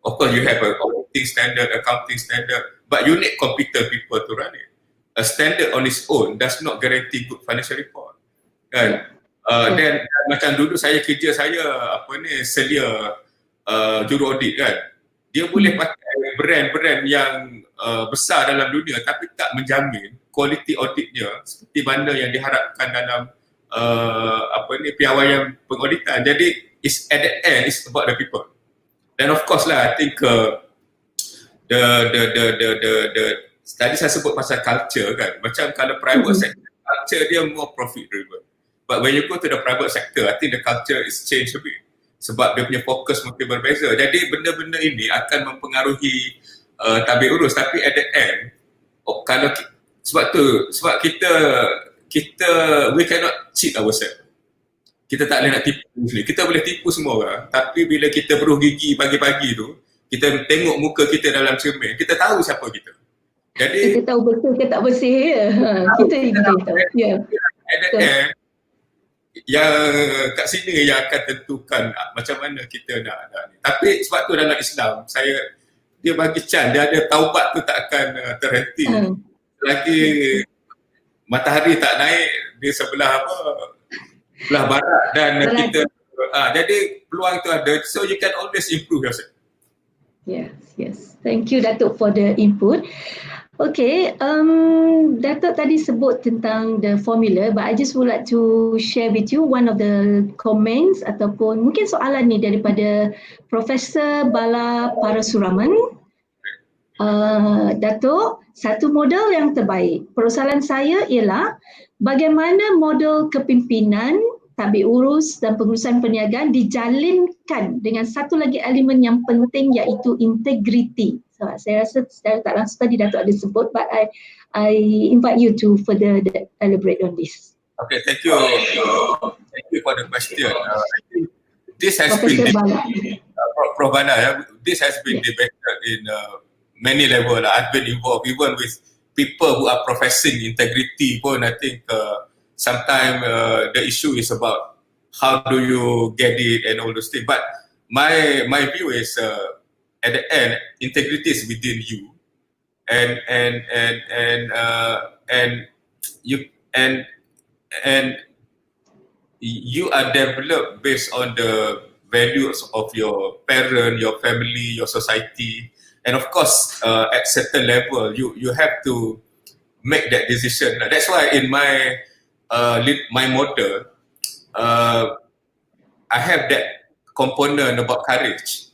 Of course you have a auditing standard, accounting standard, but you need competent people to run it. A standard on its own does not guarantee good financial report. Kan? Dan macam dulu saya kerja, saya selia juru audit kan. Dia boleh pakai brand-brand yang besar dalam dunia tapi tak menjamin kualiti auditnya seperti mana yang diharapkan dalam piawaian pengauditan. Jadi at the end it's about the people. Dan of course lah, I think tadi saya sebut pasal culture kan. Macam kalau private sector, culture dia more profit driven. But when you go to the private sector, I think the culture is changed a bit. Sebab dia punya fokus mungkin berbeza. Jadi benda-benda ini akan mempengaruhi tadbir urus. Tapi at the end, sebab kita we cannot cheat ourselves. kita tak boleh nak tipu sendiri. Kita boleh tipu semua orang, tapi bila kita beruh gigi pagi-pagi tu, kita tengok muka kita dalam cermin, kita tahu siapa kita. Jadi kita tahu betul ke tak bersih ya. Kita tahu. Ya. At the end, yang kat sini yang akan tentukan macam mana kita nak. Tapi sebab tu dalam Islam, dia bagi can, dia ada taubat tu tak akan terhenti. Lagi matahari tak naik di sebelah barat dan kita jadi peluang tu ada, so you can always improve yourself. Yes. Thank you Datuk for the input. Okay, Datuk tadi sebut tentang the formula, but I just would like to share with you one of the comments ataupun mungkin soalan ni daripada Profesor Bala Parasuraman. Datuk, satu model yang terbaik. Persoalan saya ialah bagaimana model kepimpinan, Tadbir Urus dan Pengurusan Perniagaan dijalinkan dengan satu lagi elemen yang penting iaitu integriti. So, saya rasa secara tak langsung tadi Datuk ada sebut, but I invite you to further elaborate on this. Okay, thank you. Thank you for the question. I think this has Professor been Bala. Prof Bala, this has been debated in many levels. I've been involved even with people who are professing integrity pun. I think sometimes the issue is about how do you get it and all those things. But my view is at the end, integrity is within you, and you are developed based on the values of your parent, your family, your society, and of course, at certain level, you have to make that decision. That's why in my model, I have that component about courage.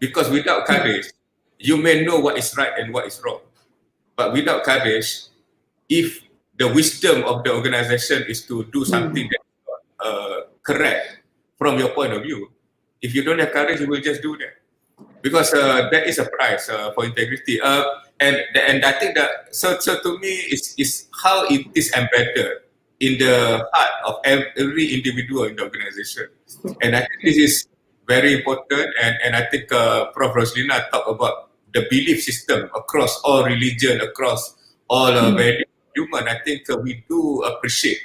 Because without courage, you may know what is right and what is wrong. But without courage, if the wisdom of the organization is to do something that is not correct from your point of view, if you don't have courage, you will just do that. Because that is a price for integrity. And I think that, so to me, is how it is embedded in the heart of every individual in the organization. And I think this is very important, and I think Prof Roselina talked about the belief system across all religion, across all values of human. I think we do appreciate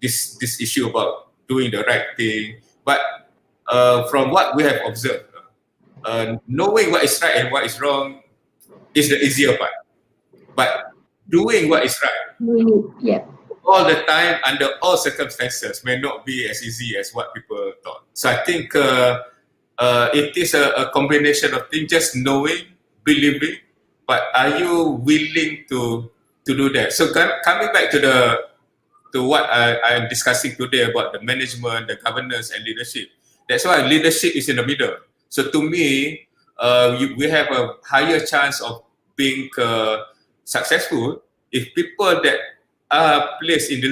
this issue about doing the right thing. But from what we have observed, knowing what is right and what is wrong is the easier part. But doing what is right, all the time, under all circumstances, may not be as easy as what people thought. So I think it is a combination of things, just knowing, believing, but are you willing to do that? So coming back to what I'm discussing today about the management, the governance and leadership, that's why leadership is in the middle. So to me, we have a higher chance of being successful if people that are placed in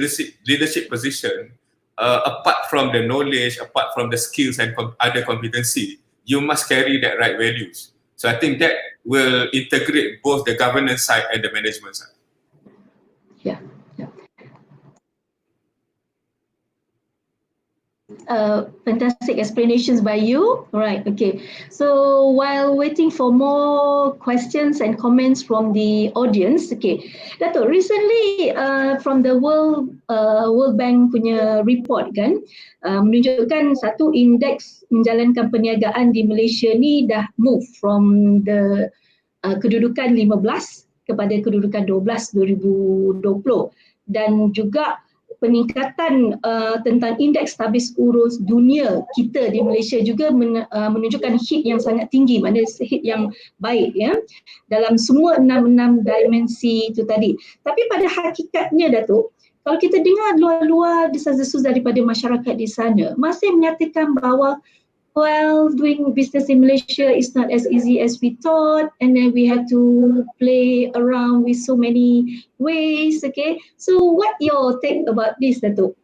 leadership position, apart from the knowledge, apart from the skills and other competency, you must carry that right values. So I think that will integrate both the governance side and the management side. Yeah. Fantastic explanations by you. Right, okay. So while waiting for more questions and comments from the audience, okay, Datuk, recently from the World Bank punya report kan, menunjukkan satu indeks menjalankan perniagaan di Malaysia ni dah move from the kedudukan 15 kepada kedudukan 12 2020, dan juga peningkatan tentang indeks Tadbir Urus dunia kita di Malaysia juga menunjukkan hit yang sangat tinggi, maknanya hit yang baik ya dalam semua 6 dimensi itu tadi. Tapi pada hakikatnya Datuk, kalau kita dengar luar-luar desas-desus daripada masyarakat di sana, masih menyatakan bahawa doing business in Malaysia is not as easy as we thought, and then we have to play around with so many ways. Okay, so what your take about this, Datuk?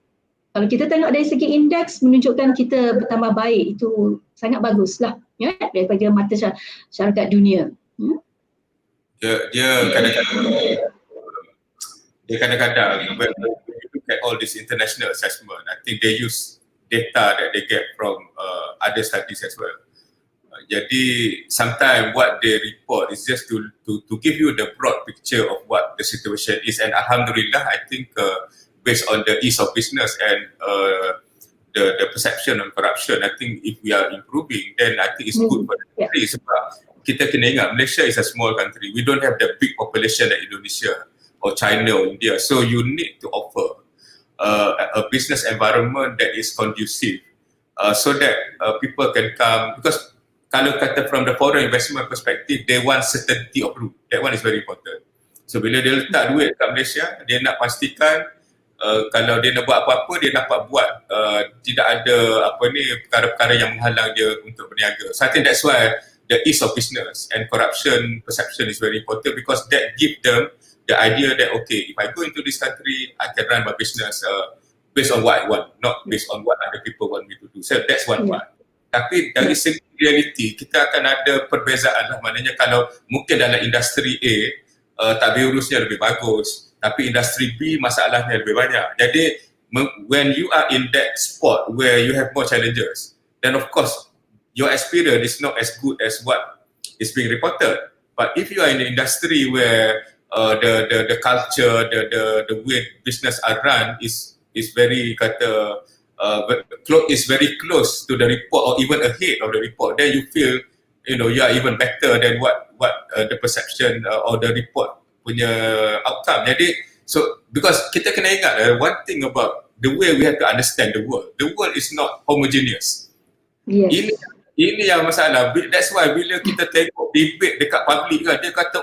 Kalau kita tengok dari segi indeks menunjukkan kita bertambah baik, itu sangat baguslah ya daripada mata masyarakat dunia. Dia kadang-kadang kadang-kadang when you look at all this international assessment, I think they use data that they get from other studies as well. Jadi sometimes what they report is just to give you the broad picture of what the situation is, and alhamdulillah, I think based on the ease of business and the perception on corruption, I think if we are improving, then I think it's good for the country. Sebab kita kena ingat, Malaysia is a small country. We don't have the big population like Indonesia or China or India. So you need to offer a business environment that is conducive so that people can come, because kalau kata from the foreign investment perspective, they want certainty of rule. That one is very important. So bila dia letak duit kat Malaysia, dia nak pastikan kalau dia nak buat apa-apa, dia dapat buat, tidak ada perkara-perkara yang menghalang dia untuk berniaga. So I think that's why the ease of business and corruption perception is very important, because that give them the idea that, okay, if I go into this country, I can run my business based on what I want, not based on what other people want me to do. So that's one part. Tapi dari segi reality, kita akan ada perbezaan lah. Maknanya kalau mungkin dalam industri A, Tadbir Urusnya lebih bagus, tapi industri B masalahnya lebih banyak. Jadi when you are in that spot where you have more challenges, then of course your experience is not as good as what is being reported. But if you are in an industry where the culture, the way business are run is very is very close to the report or even ahead of the report, then you feel you are even better than what the perception or the report punya outcome. Jadi so because kita kena ingat one thing about the way we have to understand the world is not homogeneous. Yes. Ini yang masalah. That's why bila kita tengok debate dekat public kan, dia kata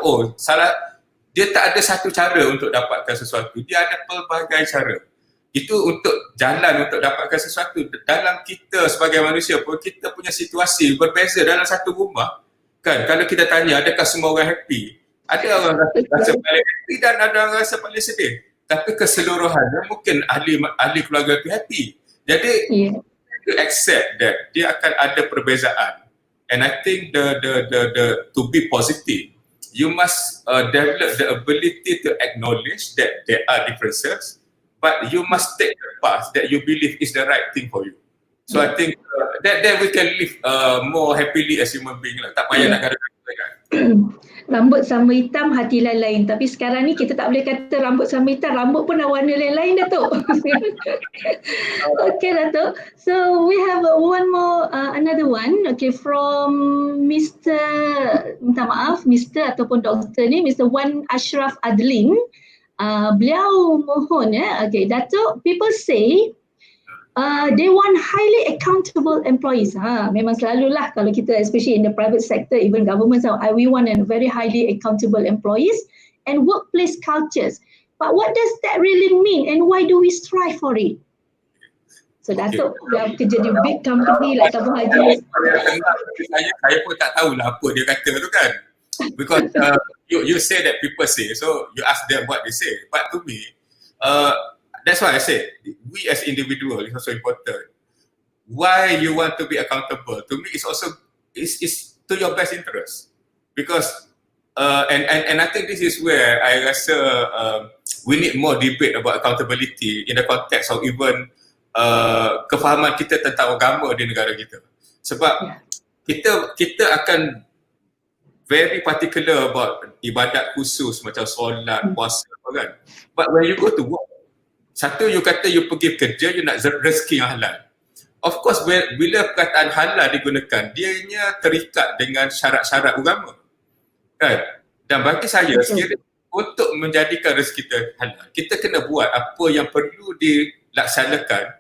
dia tak ada satu cara untuk dapatkan sesuatu, dia ada pelbagai cara. Itu untuk jalan untuk dapatkan sesuatu. Dalam kita sebagai manusia pun, kita punya situasi berbeza dalam satu rumah kan. Kalau kita tanya adakah semua orang happy, ada orang rasa paling happy dan ada orang rasa paling sedih. Tapi keseluruhannya mungkin ahli keluarga itu happy. Jadi to accept that dia akan ada perbezaan. And I think the to be positive, you must develop the ability to acknowledge that there are differences, but you must take the path that you believe is the right thing for you. So I think that we can live more happily as human being lah. Tak payah nak gaduh-gaduh kan. Rambut sama hitam, hati lain-lain. Tapi sekarang ni kita tak boleh kata rambut sama hitam, rambut pun dah warna lain-lain, Datuk. Okay, Datuk. So we have one more, another one. Okay, from Mr. Minta maaf, Mr. ataupun Doktor ni, Mr. Wan Ashraf Adlin. Beliau mohon okay, Datuk, people say they want highly accountable employees. Memang selalulah kalau kita, especially in the private sector, even government, we want a very highly accountable employees and workplace cultures. But what does that really mean and why do we strive for it? So Datuk yang kerja di big company like Tabung Haji. Saya pun tak tahulah apa dia kata tu kan. Because you say that people say, so you ask them what they say. But to me, that's why I say we as individuals is also important. Why you want to be accountable to me is also is to your best interest, because and I think this is where I rasa we need more debate about accountability in the context of even kefahaman kita tentang agama di negara kita. Sebab kita akan very particular about ibadat khusus macam solat, puasa kan. But when you go to work, satu, you kata you pergi kerja, you nak rezeki yang halal. Of course, bila perkataan halal digunakan, dianya terikat dengan syarat-syarat agama. Kan? Dan bagi saya, sekiranya untuk menjadikan rezeki kita halal, kita kena buat apa yang perlu dilaksanakan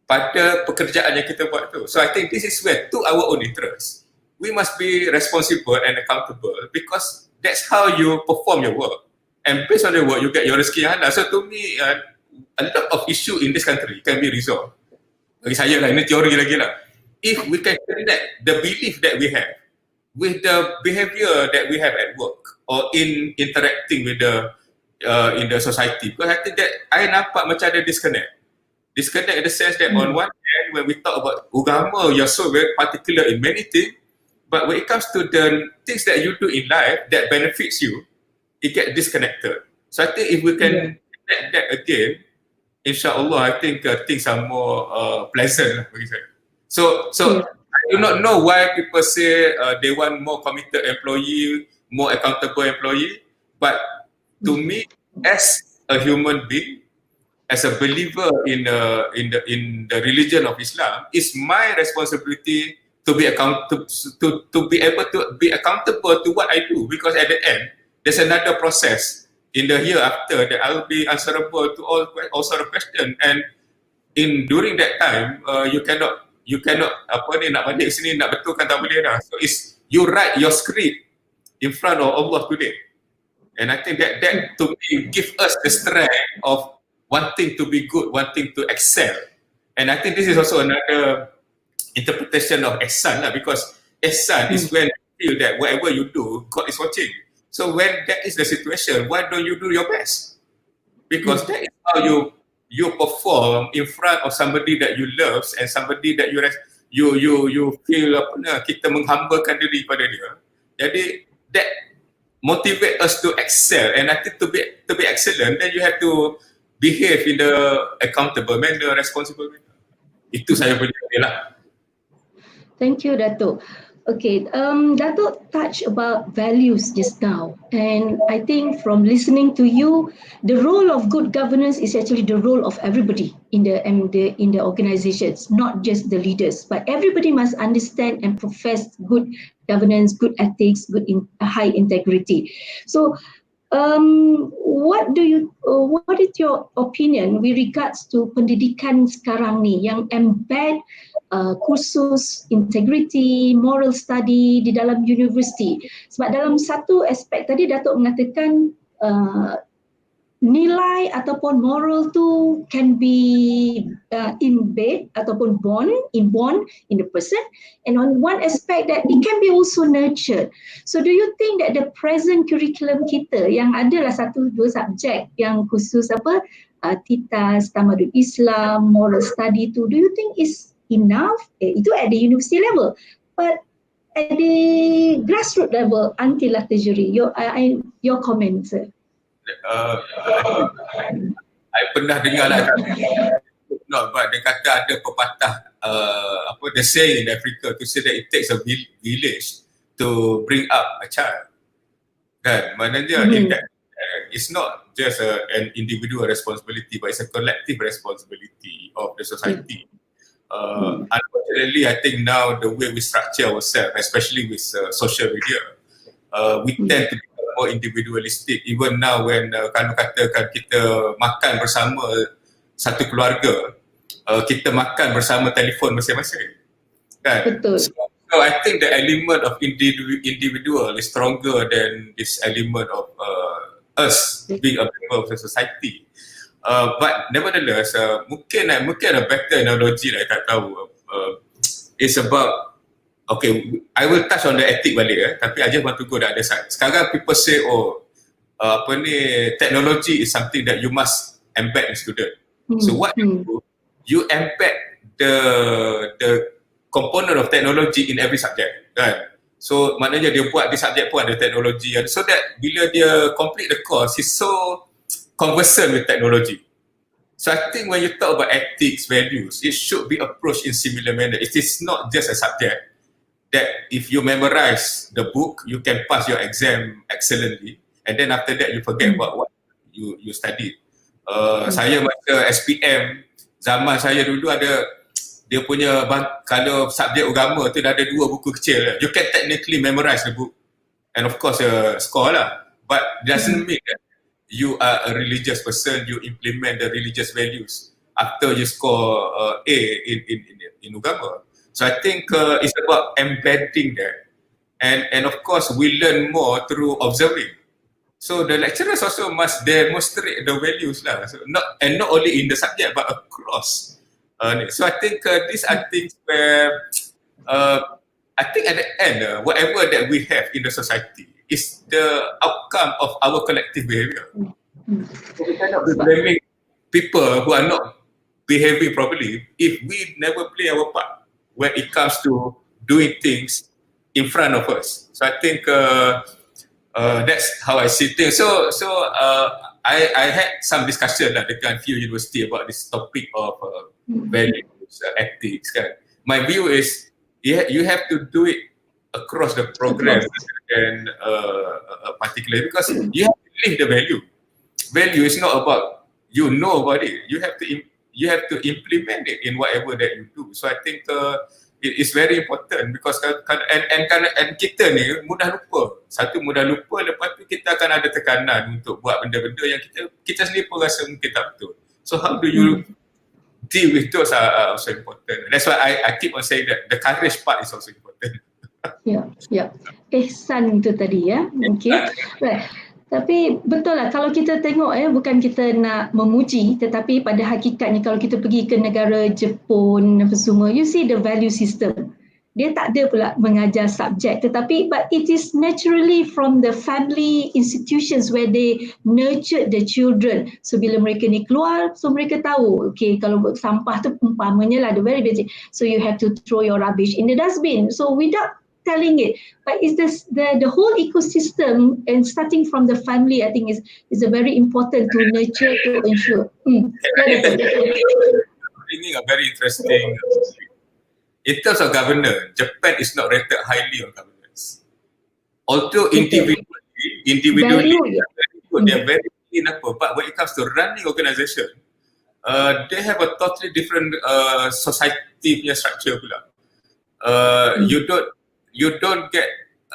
pada pekerjaan yang kita buat tu. So I think this is where, to our own interest, we must be responsible and accountable, because that's how you perform your work. And based on your work, you get your rezeki yang halal. So to me, a lot of issue in this country can be resolved. Bagi saya lah, ini teori lagi lah. If we can connect the belief that we have with the behavior that we have at work or in interacting with in the society. Because I think that I nampak macam ada disconnect. Disconnect in the sense that on one hand, when we talk about agama, you're so very particular in many things, but when it comes to the things that you do in life that benefits you, it gets disconnected. So I think if we can that again, insyaAllah, I think things are more pleasant lah bagi saya. So I do not know why people say they want more committed employee, more accountable employee, but to me, as a human being, as a believer in the religion of Islam, it's my responsibility to be to be able to be accountable to what I do, because at the end, there's another process in the hereafter that I will be answerable to all sort of questions, and during that time you cannot apa ni nak balik sini nak betulkan tak boleh dah. So it's you write your script in front of Allah today, and I think that to me give us the strength of wanting to be good, wanting to excel. And I think this is also another interpretation of ihsan lah, because ihsan is when you feel that whatever you do, God is watching. So when that is the situation, why don't you do your best? Because that is how you perform in front of somebody that you love and somebody that you feel kita menghambakan diri pada dia. Jadi that motivate us to excel, and I think to be excellent, then you have to behave in the accountable manner, responsible manner. Itu saya punya lah. Thank you, Datuk. Okay, Datuk touched about values just now, and I think from listening to you, the role of good governance is actually the role of everybody in the organizations, not just the leaders, but everybody must understand and profess good governance, good ethics, high integrity. So, what is your opinion with regards to pendidikan sekarang ni yang embed kursus integrity, moral study di dalam universiti? Sebab dalam satu aspek tadi Datuk mengatakan nilai ataupun moral tu can be embed ataupun born in the person, and on one aspect that it can be also nurtured. So do you think that the present curriculum kita yang adalah 1-2 subjek yang khusus Titas, Tamadun Islam, moral study tu, do you think is enough? Itu at the university level, but at the grassroots level until tertiary, your comment, sir. I pernah dengar lah, but dia kata ada pepatah the saying in Africa to say that it takes a village to bring up a child. Kan, maknanya in that it's not just an individual responsibility, but it's a collective responsibility of the society. Unfortunately, I think now the way we structure ourselves, especially with social media, we tend to become more individualistic. Even now when kalau katakan kita makan bersama satu keluarga, kita makan bersama telefon masing-masing. Kan? Betul. So I think the element of individual is stronger than this element of us being a member of the society. But nevertheless, mungkin a better analogy lah, tak tahu. It's about, okay, I will touch on the ethic balik, tapi I just want to go the other side. Sekarang people say, technology is something that you must embed in student. So what you do, you embed the component of technology in every subject, kan? So maknanya dia buat di subjek pun ada teknologi, so that bila dia complete the course, he's so conversant with technology. So I think when you talk about ethics, values, it should be approached in similar manner. It is not just a subject that if you memorize the book, you can pass your exam excellently, and then after that you forget about what you studied. Saya masa SPM, zaman saya dulu ada, dia punya, kalau subjek agama tu dah ada 2 buku kecil. You can technically memorize the book and of course score lah, but doesn't mean that you are a religious person, you implement the religious values after you score A in agama. So I think it's about embedding that, and of course we learn more through observing. So the lecturers also must demonstrate the values lah. So not only in the subject but across. So I think these are things where I think at the end, whatever that we have in the society is the outcome of our collective behavior. So we cannot be blaming people who are not behaving properly if we never play our part when it comes to doing things in front of us. So I think that's how I see things. So I had some discussion lah dengan few university about this topic of values, ethics kan. My view is you have to do it across the program and particularly because you have to live the value. Value is not about you know about it. You have to implement it in whatever that you do. So I think it is very important because and kita ni mudah lupa. Satu mudah lupa, lepas tu kita akan ada tekanan untuk buat benda-benda yang kita sendiri pun rasa mungkin tak betul. So how do you deal with those are also important. That's why I keep on saying that the courage part is also important. Ya. Ihsan itu tadi ya. Okay. Right. Tapi betul lah kalau kita tengok bukan kita nak memuji tetapi pada hakikatnya kalau kita pergi ke negara Jepun apa semua, you see the value system. Dia tak ada pula mengajar subjek tetapi but it is naturally from the family institutions where they nurture the children. So bila mereka ni keluar, so mereka tahu okay kalau buat sampah tu umpamanya lah the very basic. So you have to throw your rubbish in the dustbin. So without telling it, but is this the whole ecosystem and starting from the family I think is a very important to nurture to ensure. Bringing a very interesting in terms of governance, Japan is not rated highly on governance. Although individually they are very keen but when it comes to running organisation, they have a totally different society punya structure pula. You don't get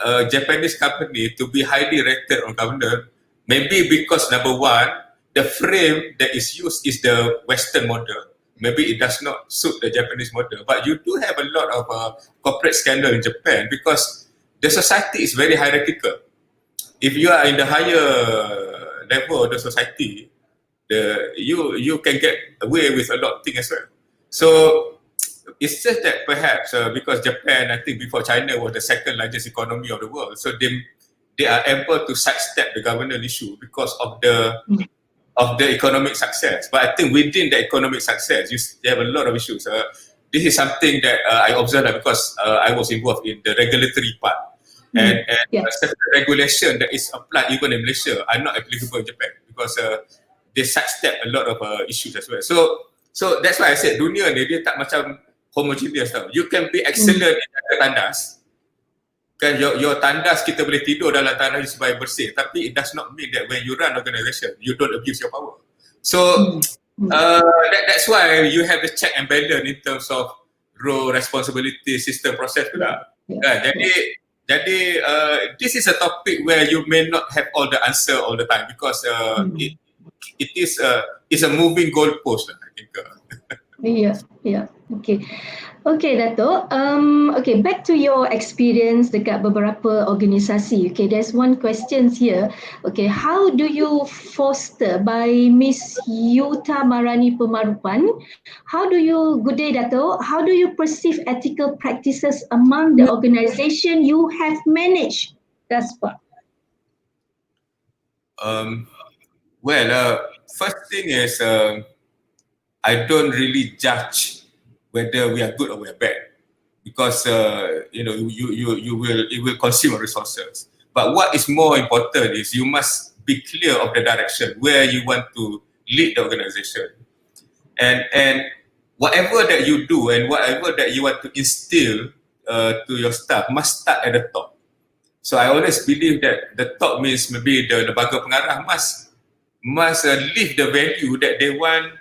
a Japanese company to be highly rated on governance, maybe because number one, the frame that is used is the Western model. Maybe it does not suit the Japanese model, but you do have a lot of corporate scandal in Japan because the society is very hierarchical. If you are in the higher level of the society, you can get away with a lot of things as well. So it's just that perhaps because Japan, I think before China was the second largest economy of the world, so they are able to sidestep the governance issue because of the economic success. But I think within the economic success, they have a lot of issues. This is something that I observed because I was involved in the regulatory part. And certain regulation that is applied even in Malaysia are not applicable in Japan because they sidestep a lot of issues as well. So that's why I said dunia ni dia tak macam homogeneous tau. You can be excellent in tandas. Kan your tandas kita boleh tidur dalam tandas supaya bersih, tapi it does not mean that when you run organisation you don't abuse your power. So that's why you have the check and balance in terms of role, responsibility, system, process pula. Jadi this is a topic where you may not have all the answer all the time because it is a moving goalpost I think. Yeah. Okay, Datuk. Okay, back to your experience dekat beberapa organisasi. Okay, there's one question here. Okay, how do you foster by Miss Yuta Marani Pemarupan? Good day, Datuk. How do you perceive ethical practices among the organisation you have managed thus far? First thing is I don't really judge whether we are good or we are bad because it will consume resources. But what is more important is you must be clear of the direction where you want to lead the organisation, and whatever that you do and whatever that you want to instill to your staff must start at the top. So I always believe that the top means maybe the Lembaga Pengarah must live the value that they want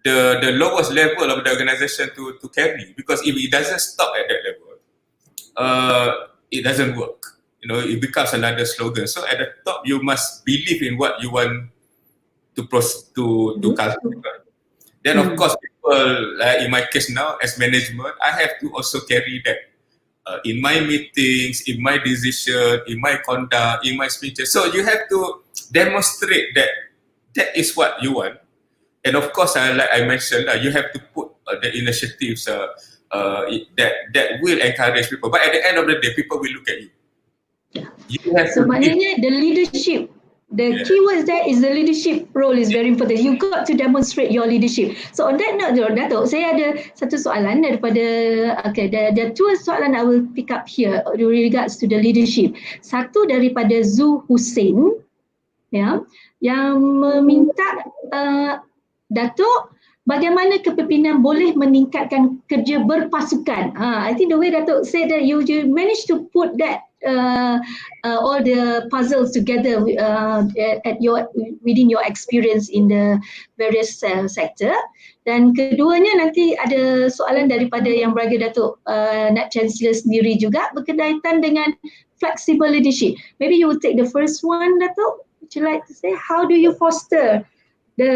the lowest level of the organisation to carry, because if it doesn't stop at that level, it doesn't work. It becomes another slogan. So at the top, you must believe in what you want to cultivate. Then of course, people, in my case now, as management, I have to also carry that in my meetings, in my decision, in my conduct, in my speeches. So you have to demonstrate that is what you want. And of course, like I mentioned, you have to put the initiatives that will encourage people. But at the end of the day, people will look at you. So maknanya the leadership, the keywords there is the leadership role is very important. You got to demonstrate your leadership. So on that note, Datuk, saya ada satu soalan daripada, there are two soalan I will pick up here with regards to the leadership. Satu daripada Zu Hussein. ya, yang meminta Datuk bagaimana kepimpinan boleh meningkatkan kerja berpasukan. I think the way Datuk said that you managed to put that all the puzzles together within your experience in the various sector. Dan keduanya nanti ada soalan daripada yang beraga Datuk Nak Chancellor sendiri juga berkaitan dengan flexible leadership. Maybe you will take the first one, Datuk. Would you like to say how do you foster the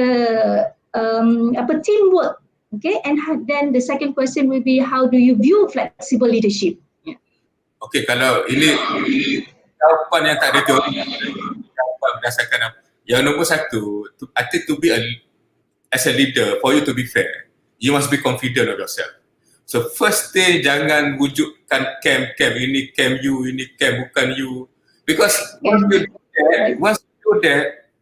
teamwork? Okay, and then the second question will be how do you view flexible leadership? Okey, kalau ini jawapan yang tak ada teori, jawapan berdasarkan apa? Yang nombor satu, I think to be as a leader, for you to be fair, you must be confident of yourself. So first thing, jangan wujudkan camp, ini camp you, ini camp bukan you. Because once you do that,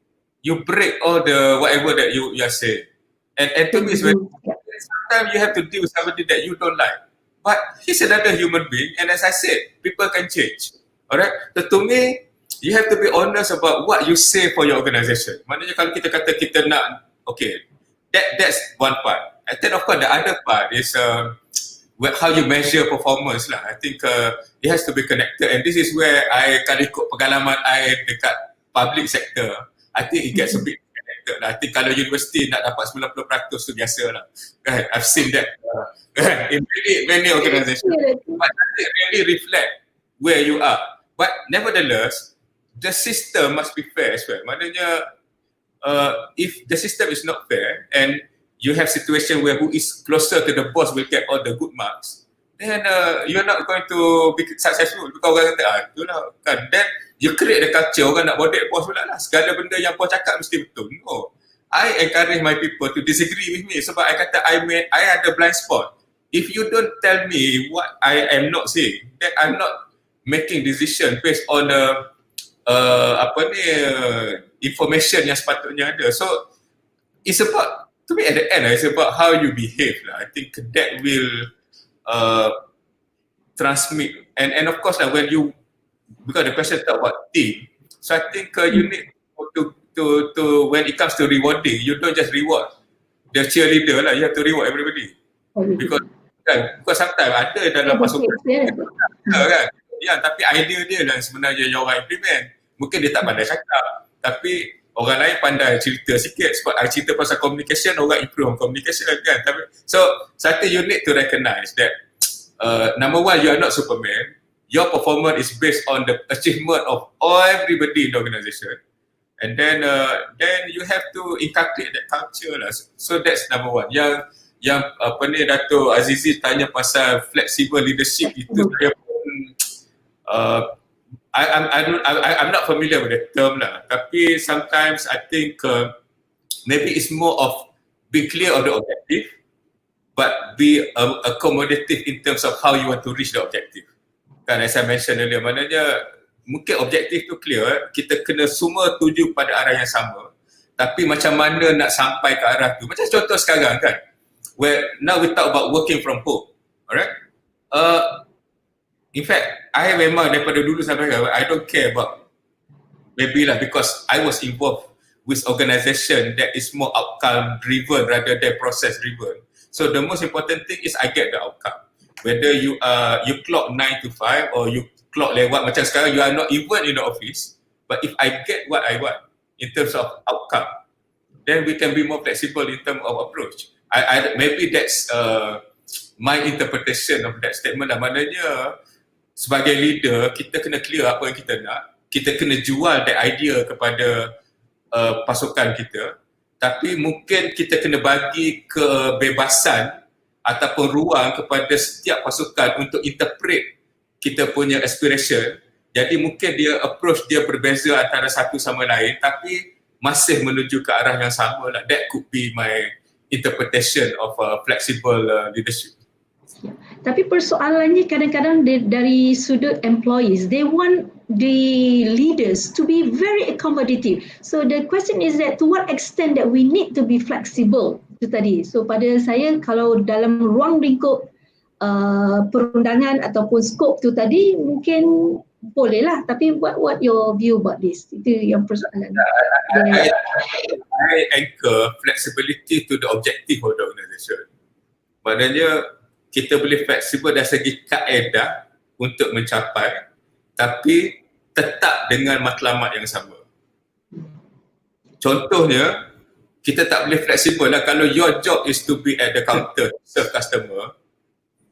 you break all the whatever that you are saying. And to me, sometimes you have to deal with somebody that you don't like. But he's another human being, and as I said, people can change. Alright? So to me, you have to be honest about what you say for your organisation. Maknanya kalau kita kata kita nak, okay, that's one part. And then of course the other part is how you measure performance lah. I think it has to be connected, and this is where kalau ikut pengalaman I dekat public sector, I think it gets a bit connected lah. I think kalau universiti nak dapat 90% tu biasa lah. Kan? I've seen that in many organizations. But it really reflect where you are. But nevertheless, the system must be fair as well. Maknanya if the system is not fair and you have situation where who is closer to the boss will get all the good marks, then you're not going to be successful. Because orang kata, itulah kan. Then you create the culture, orang nak bodek bos pula lah. Segala benda yang bos cakap mesti betul. No. I encourage my people to disagree with me sebab I kata I ada blind spot. If you don't tell me what I am not saying, then I'm not making decision based on information yang sepatutnya ada. So it's about, to me at the end, it's about how you behave lah. I think that will transmit, and of course when you, because the question talk about team, so I think you need to when it comes to rewarding, you don't just reward the cheerleader lah, you have to reward everybody. Because sometimes ada dalam pasukan kan, ya, tapi idea dia lah sebenarnya yang orang implement. Mungkin dia tak pandai cakap, tapi orang lain pandai cerita sikit. Sebab cerita pasal communication, orang improve on communication kan. So I think you need to recognize that number one, you are not Superman. Your performance is based on the achievement of everybody in the organisation. And then you have to inculcate that culture lah. So that's number one. Yang Dato' Azizi tanya pasal flexible leadership itu, saya pun I'm not familiar with the term lah. Tapi sometimes I think maybe it's more of be clear of the objective, but be accommodative in terms of how you want to reach the objective. Kan, as I mentioned earlier, maknanya mungkin objektif tu clear, kita kena semua tuju pada arah yang sama, tapi macam mana nak sampai ke arah tu. Macam contoh sekarang kan, where now we talk about working from home, alright? In fact, I memang daripada dulu sampai sekarang, I don't care about, maybe lah because I was involved with organisation that is more outcome driven rather than process driven. So the most important thing is I get the outcome. Whether you clock 9 to 5 or you clock lewat, macam sekarang you are not even in the office, but if I get what I want in terms of outcome, then we can be more flexible in terms of approach. Maybe that's my interpretation of that statement lah. Maknanya sebagai leader, kita kena clear apa yang kita nak, kita kena jual that idea kepada pasukan kita, tapi mungkin kita kena bagi kebebasan ataupun ruang kepada setiap pasukan untuk interpret kita punya aspiration. Jadi mungkin dia approach dia berbeza antara satu sama lain, tapi masih menuju ke arah yang sama lah. That could be my interpretation of flexible leadership. Tapi persoalannya kadang-kadang dari sudut employees, they want the leaders to be very accommodative. So the question is that to what extent that we need to be flexible itu tadi. So pada saya, kalau dalam ruang lingkup perundangan ataupun skop tu tadi, mungkin bolehlah, tapi what your view about this? Itu yang persoalan. I anchor flexibility to the objective of the organisation. Maknanya kita boleh fleksibel dari segi kaedah untuk mencapai, tapi tetap dengan matlamat yang sama. Contohnya, kita tak boleh fleksibel lah kalau your job is to be at the counter to serve customer.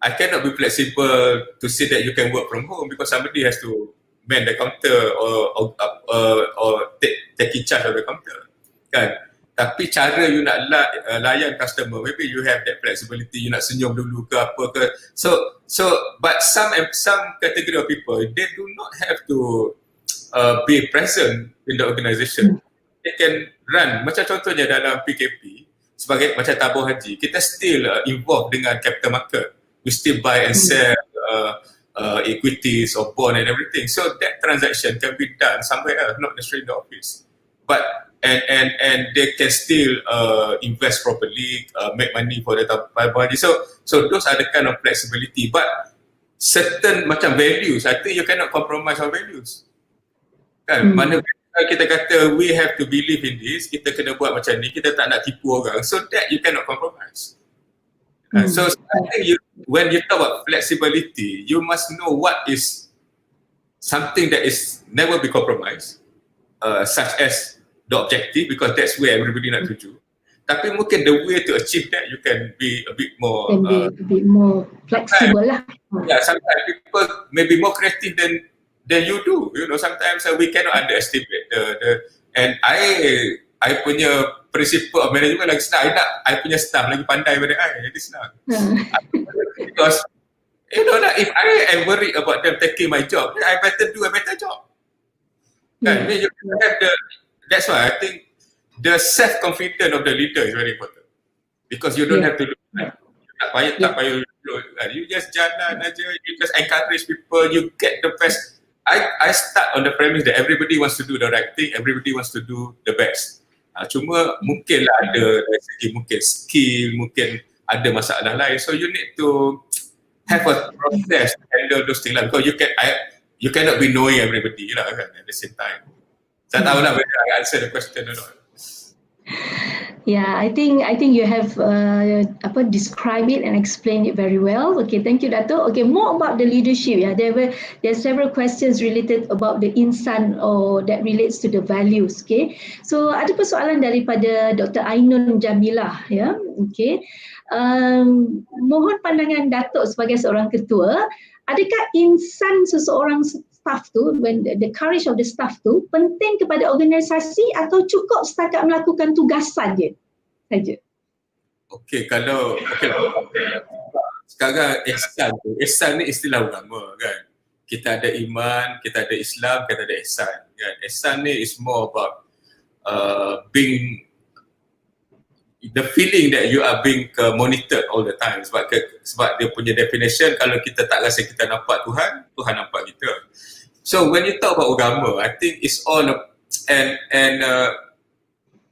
I cannot be flexible to say that you can work from home because somebody has to man the counter or take in charge of the counter, kan? Tapi cara you nak layan customer, maybe you have that flexibility, you nak senyum dulu ke apa ke. So but some category of people, they do not have to be present in the organisation. They can run, macam contohnya dalam PKP, sebagai macam tabung haji, kita still involved dengan capital market. We still buy and sell equities or bond and everything. So that transaction can be done somewhere else, not necessarily in the office. But and they can still invest properly, make money for the tabung haji. So those are the kind of flexibility. But certain macam values, I think you cannot compromise on values. Kan? Mana kita kata we have to believe in this, kita kena buat macam ni, kita tak nak tipu orang. So that you cannot compromise. So I think when you talk about flexibility, you must know what is something that is never be compromised, such as the objective, because that's where everybody nak tuju. Tapi mungkin the way to achieve that, you can be a bit more a bit more flexible lah. Yeah, sometimes people may be more creative than you do. You know, sometimes we cannot underestimate the and I punya prinsipal of management lagi senang. I punya staff lagi pandai daripada I, jadi senang. Because you know that if I am worried about them taking my job, then I better do a better job. Kan? You have that's why I think the self-confidence of the leader is very important. Because you don't have to look like, tak payah look. You just jalan aja, you just encourage people, you get the best. I start on the premise that everybody wants to do the right thing, everybody wants to do the best. Cuma mungkinlah ada dari segi mungkin skill, mungkin ada masalah lain. So you need to have a process to handle those things lah. Because you cannot be knowing everybody lah kan at the same time. Saya tahu lah whether I answer the question or not. Yeah, I think you have described it and explained it very well. Okay, thank you, Datuk. Okay, more about the leadership. Yeah, there are several questions related about the insan or that relates to the values. Okay, so ada persoalan daripada Dr. Ainun Jamilah. Ya, okay. Mohon pandangan Datuk sebagai seorang ketua. Adakah insan seseorang staff tu, when the courage of the staff tu penting kepada organisasi atau cukup setakat melakukan tugasan je saja? Okey, sekarang ihsan ni istilah agama kan. Kita ada iman, kita ada Islam, kita ada ihsan kan. Ihsan ni is more about being the feeling that you are being monitored all the time, sebab dia punya definition, kalau kita tak rasa kita nampak Tuhan nampak kita. So when you talk about agama, I think it's all and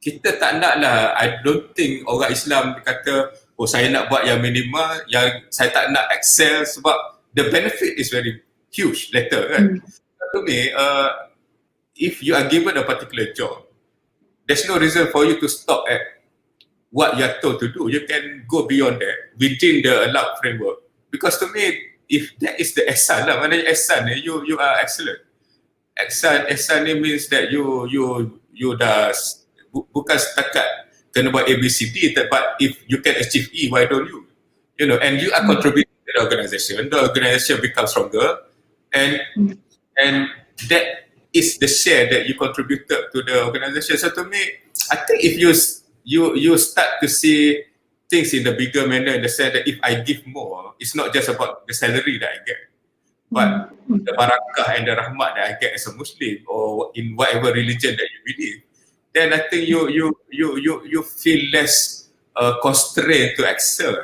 kita tak nak lah, I don't think orang Islam kata saya nak buat yang minimal, yang saya tak nak excel, sebab the benefit is very huge later kan. To me, if you are given a particular job, there's no reason for you to stop at what you are told to do. You can go beyond that within the allowed framework. Because to me, if that is the ihsan lah, maknanya ihsan ni, you are excellent. Ihsan ni means that you dah bukan setakat kena buat ABCD, but if you can achieve E, why don't you? You know, and you are contributing to the organization becomes stronger, and that is the share that you contributed to the organization. So to me, I think if you start to see things in the bigger manner, in the sense that if I give more, it's not just about the salary that I get, but the barakah and the rahmat that I get as a Muslim or in whatever religion that you believe, then I think you feel less constrained to excel.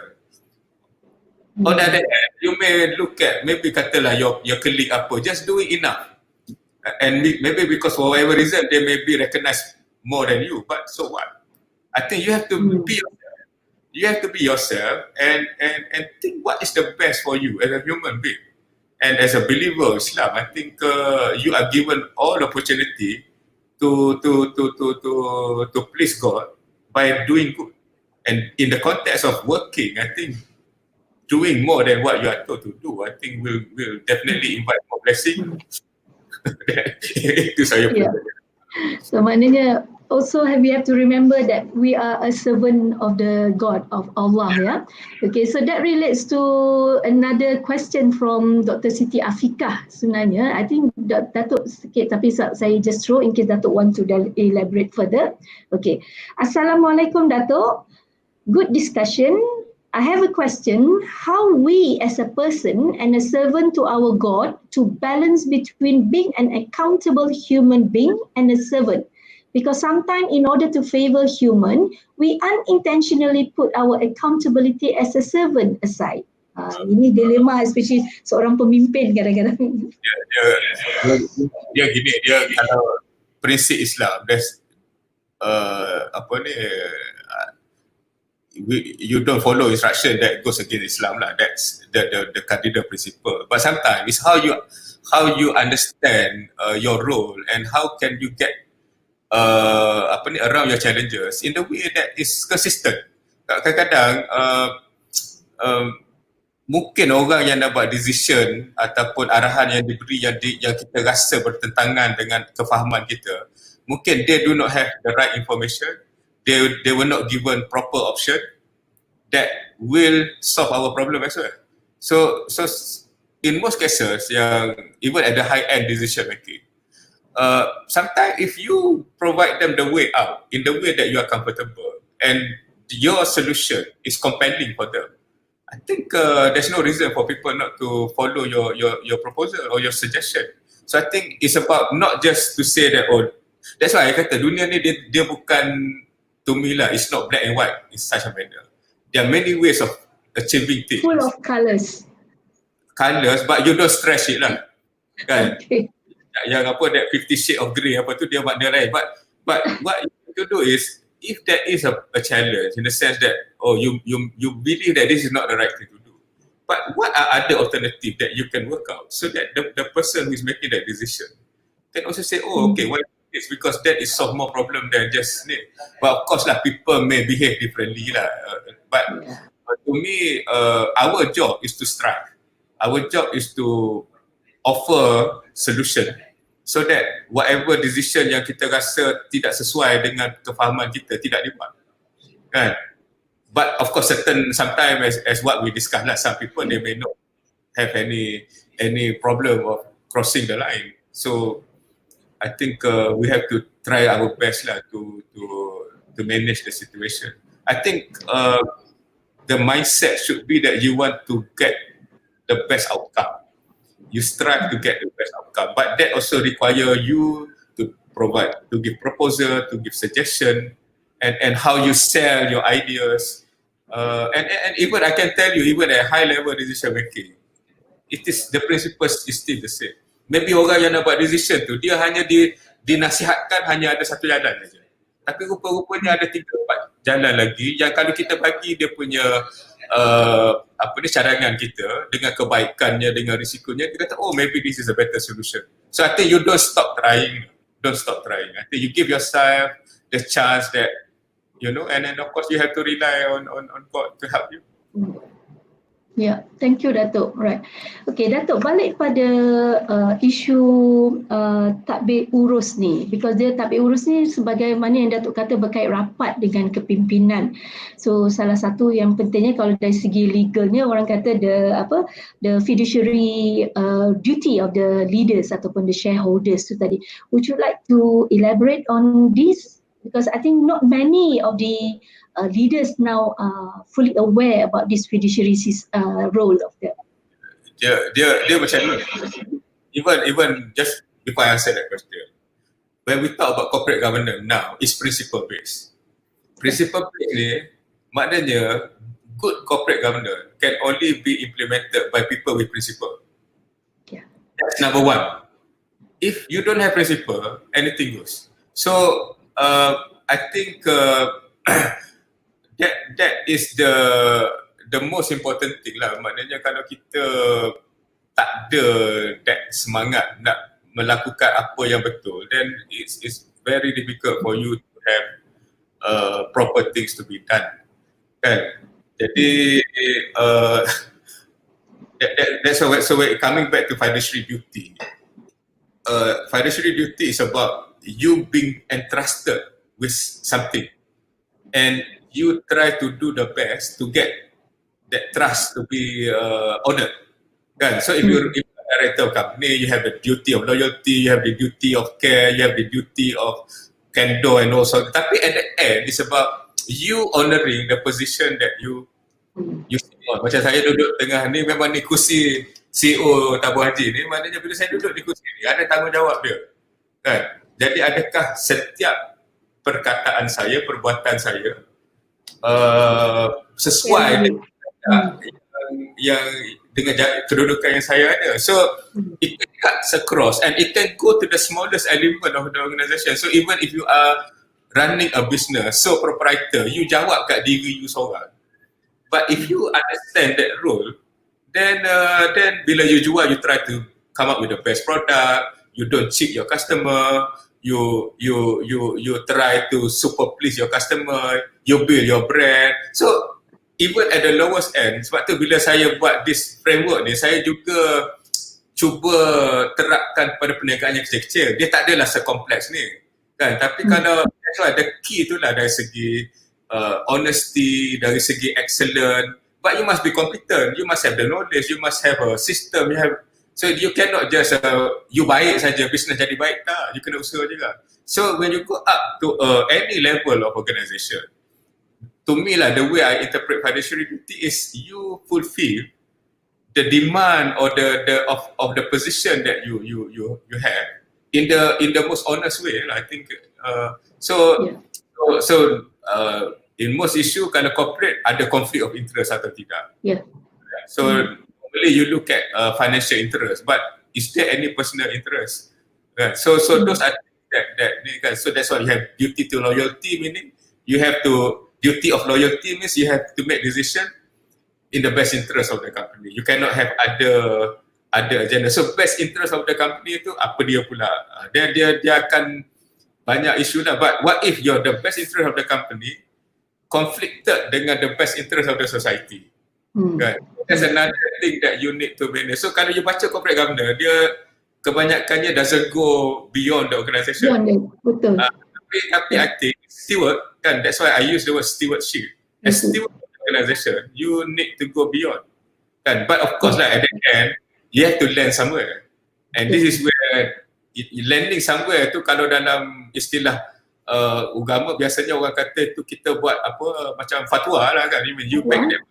On the other hand, you may look at, maybe katalah your colleague apa, just doing enough, and maybe because for whatever reason they may be recognized more than you, but so what? I think you have to be yourself. You have to be yourself and think what is the best for you as a human being. And as a believer of Islam, I think you are given all opportunity to please God by doing good. And in the context of working, I think doing more than what you are told to do, I think will definitely invite more blessing. Itu saya Yeah. So maknanya also we have to remember that we are a servant of the God of Allah, yeah. Okay, so that relates to another question from Dr. Siti Afikah sebenarnya. I think Datuk sikit, tapi saya just throw in case Datuk want to elaborate further. Okay. Assalamualaikum Datuk. Good discussion. I have a question. How we as a person and a servant to our God to balance between being an accountable human being and a servant? Because sometimes in order to favor human, we unintentionally put our accountability as a servant aside. Ini dilema especially seorang pemimpin kadang-kadang. Dia gini, dia kalau prinsip Islam, there's you don't follow instruction that goes against Islam lah. That's the cardinal principle. But sometimes it's how you understand your role and how can you get around your challenges in the way that is consistent. Kadang-kadang mungkin orang yang nak buat decision ataupun arahan yang diberi yang kita rasa bertentangan dengan kefahaman kita, mungkin they do not have the right information. They were not given proper option that will solve our problem as well. So in most cases, even at the high end decision making, sometimes if you provide them the way out in the way that you are comfortable and your solution is compelling for them, I think there's no reason for people not to follow your proposal or your suggestion. So I think it's about not just to say that, oh, that's why I kata dunia ni dia bukan, to me lah, it's not black and white in such a manner. There are many ways of achieving things. Full of colours. But you don't stretch it lah. Kan? Okay. Yang that 50 shade of grey apa tu dia makna lain. But what you have to do is, if there is a challenge in the sense that, oh, you believe that this is not the right thing to do, but what are other alternatives that you can work out so that the person who is making that decision can also say, oh, okay, why it's because that is solve more problem than just need. But of course lah, people may behave differently lah. But to me, our job is to strive. Our job is to offer solution so that whatever decision yang kita rasa tidak sesuai dengan kefahaman kita tidak dibuat. Kan? But of course, sometimes as what we discussed lah, some people they may not have any problem of crossing the line. So I think we have to try our best lah to manage the situation. I think the mindset should be that you want to get the best outcome. You strive to get the best outcome, but that also require you to provide, to give proposal, to give suggestion, and how you sell your ideas. And even I can tell you, even at high level decision making, the principles is still the same. Maybe orang yang nak buat decision tu, dia hanya dinasihatkan hanya ada satu jalan saja. Tapi rupa-rupanya ada 3-4 jalan lagi yang kalau kita bagi dia punya cadangan kita dengan kebaikannya, dengan risikonya, dia kata, oh, maybe this is a better solution. So I think you don't stop trying. I think you give yourself the chance that, and then of course you have to rely on God to help you. Yeah, thank you Datuk. Right. Okay, Datuk, balik pada isu Tadbir Urus ni, because Tadbir Urus ni sebagaimana yang Datuk kata berkait rapat dengan kepimpinan. So salah satu yang pentingnya kalau dari segi legalnya, orang kata the fiduciary duty of the leaders ataupun the shareholders tu tadi. Would you like to elaborate on this? Because I think not many of the leaders now are fully aware about this fiduciary role of them. Dia macam ni. Even just before I answer that question, when we talk about corporate governance now, it's principle based. Principle based ni maknanya good corporate governance can only be implemented by people with principle. Yeah. That's number one. If you don't have principle, anything goes. So I think that is the most important thing lah. Maknanya kalau kita tak ada that semangat nak melakukan apa yang betul, then it's very difficult for you to have proper things to be done, kan? Jadi that's why, so coming back to fiduciary duty, fiduciary duty is about you being entrusted with something and you try to do the best to get that trust to be honored, kan? So if you're a director of company, you have the duty of loyalty, you have the duty of care, you have the duty of candor and also, tapi at the end it's about you honouring the position that you sit on. Macam saya duduk tengah ni, memang ni kursi CEO Tabung Haji ni, maknanya bila saya duduk di kursi ni ada tanggungjawab dia, kan? Jadi adakah setiap perkataan saya, perbuatan saya sesuai yang dengan kedudukan yang saya ada. So it can cut across and it can go to the smallest element of the organisation. So even if you are running a business, so proprietor, you jawab kat diri you seorang. But if you understand that role, then bila you jual, you try to come up with the best product, you don't cheat your customer, you try to super please your customer, you build your brand. So even at the lowest end, sebab tu bila saya buat this framework ni, saya juga cuba terapkan pada perniagaan yang kecil-kecil. Dia tak adalah sekompleks ni, kan? Tapi kalau the key tu lah dari segi honesty, dari segi excellent, but you must be competent, you must have the knowledge, you must have a system, so you cannot just you baik saja, business jadi baik, tak, you kena usaha juga. So when you go up to any level of organisation, to me lah, the way I interpret fiduciary duty is you fulfill the demand or of the position that you have in the most honest way lah, I think. In most issue, kalau corporate ada conflict of interest atau tidak. So normally you look at financial interest, but is there any personal interest? So those are that so that's why you have duty to loyalty, meaning you have to, duty of loyalty means you have to make decision in the best interest of the company. You cannot have other agenda. So best interest of the company itu apa dia pula? Dia akan banyak isu lah. But what if the best interest of the company conflicted dengan the best interest of the society? Right? That's another thing that you need to manage. So kalau you baca corporate governance, dia kebanyakannya doesn't go beyond the organisation. Betul. Tapi I think steward, kan, that's why I use the word stewardship. As steward of the organisation, you need to go beyond, kan. But of course lah, at the end, you have to land somewhere. And this is where landing somewhere tu, kalau dalam istilah agama, biasanya orang kata tu kita buat apa, macam fatwa lah, kan. You make them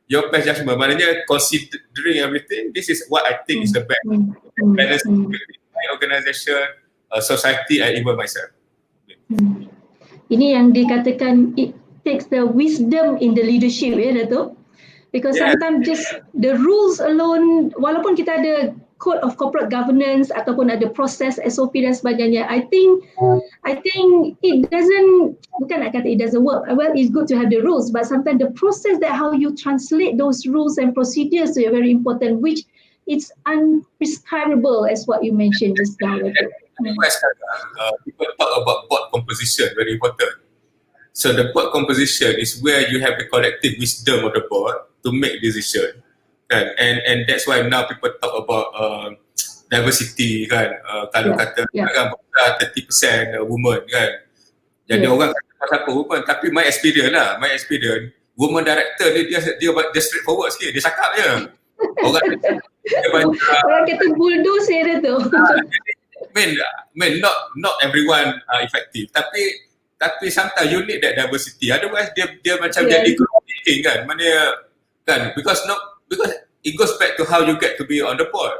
your best judgment. Maknanya considering everything, this is what I think is the best balance between my organisation, society and even myself. Ini yang dikatakan it takes the wisdom in the leadership, ya Datuk? Because sometimes just the rules alone, walaupun kita ada code of corporate governance ataupun ada proses SOP dan sebagainya, I think it doesn't, bukan nak kata it doesn't work. Well, it's good to have the rules, but sometimes the process that how you translate those rules and procedures is very important, which it's unprescribable as what you mentioned just now. People talk about board composition, very important. So the board composition is where you have the collective wisdom of the board to make decision, kan? And that's why now people talk about diversity, kan? Kalau kata kan 30% women, kan? Jadi orang kata pasal apa women, tapi my experience, woman director dia straightforward sikit, dia cakap je. Orang kata bulldozer dia tu. Not everyone are effective, tapi sometimes you need that diversity, otherwise dia macam jadi group thinking, kan, mana, kan, because it goes back to how you get to be on the board.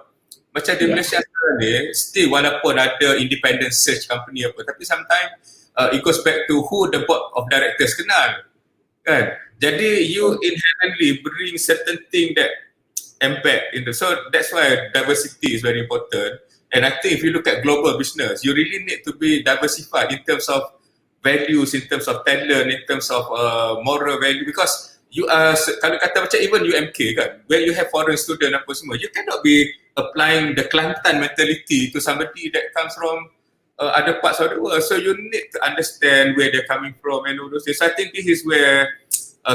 Macam di Malaysia sekarang ni, still walaupun ada independent search company apa, tapi sometimes it goes back to who the board of directors kenal, kan. Jadi you inherently bring certain thing that impact into, so that's why diversity is very important. And I think if you look at global business, you really need to be diversified in terms of values, in terms of talent, in terms of moral value, because you are, kalau kata macam even UMK kan, when you have foreign student apa semua, you cannot be applying the Kelantan mentality to somebody that comes from other parts of the world. So you need to understand where they're coming from and all those things. So I think this is where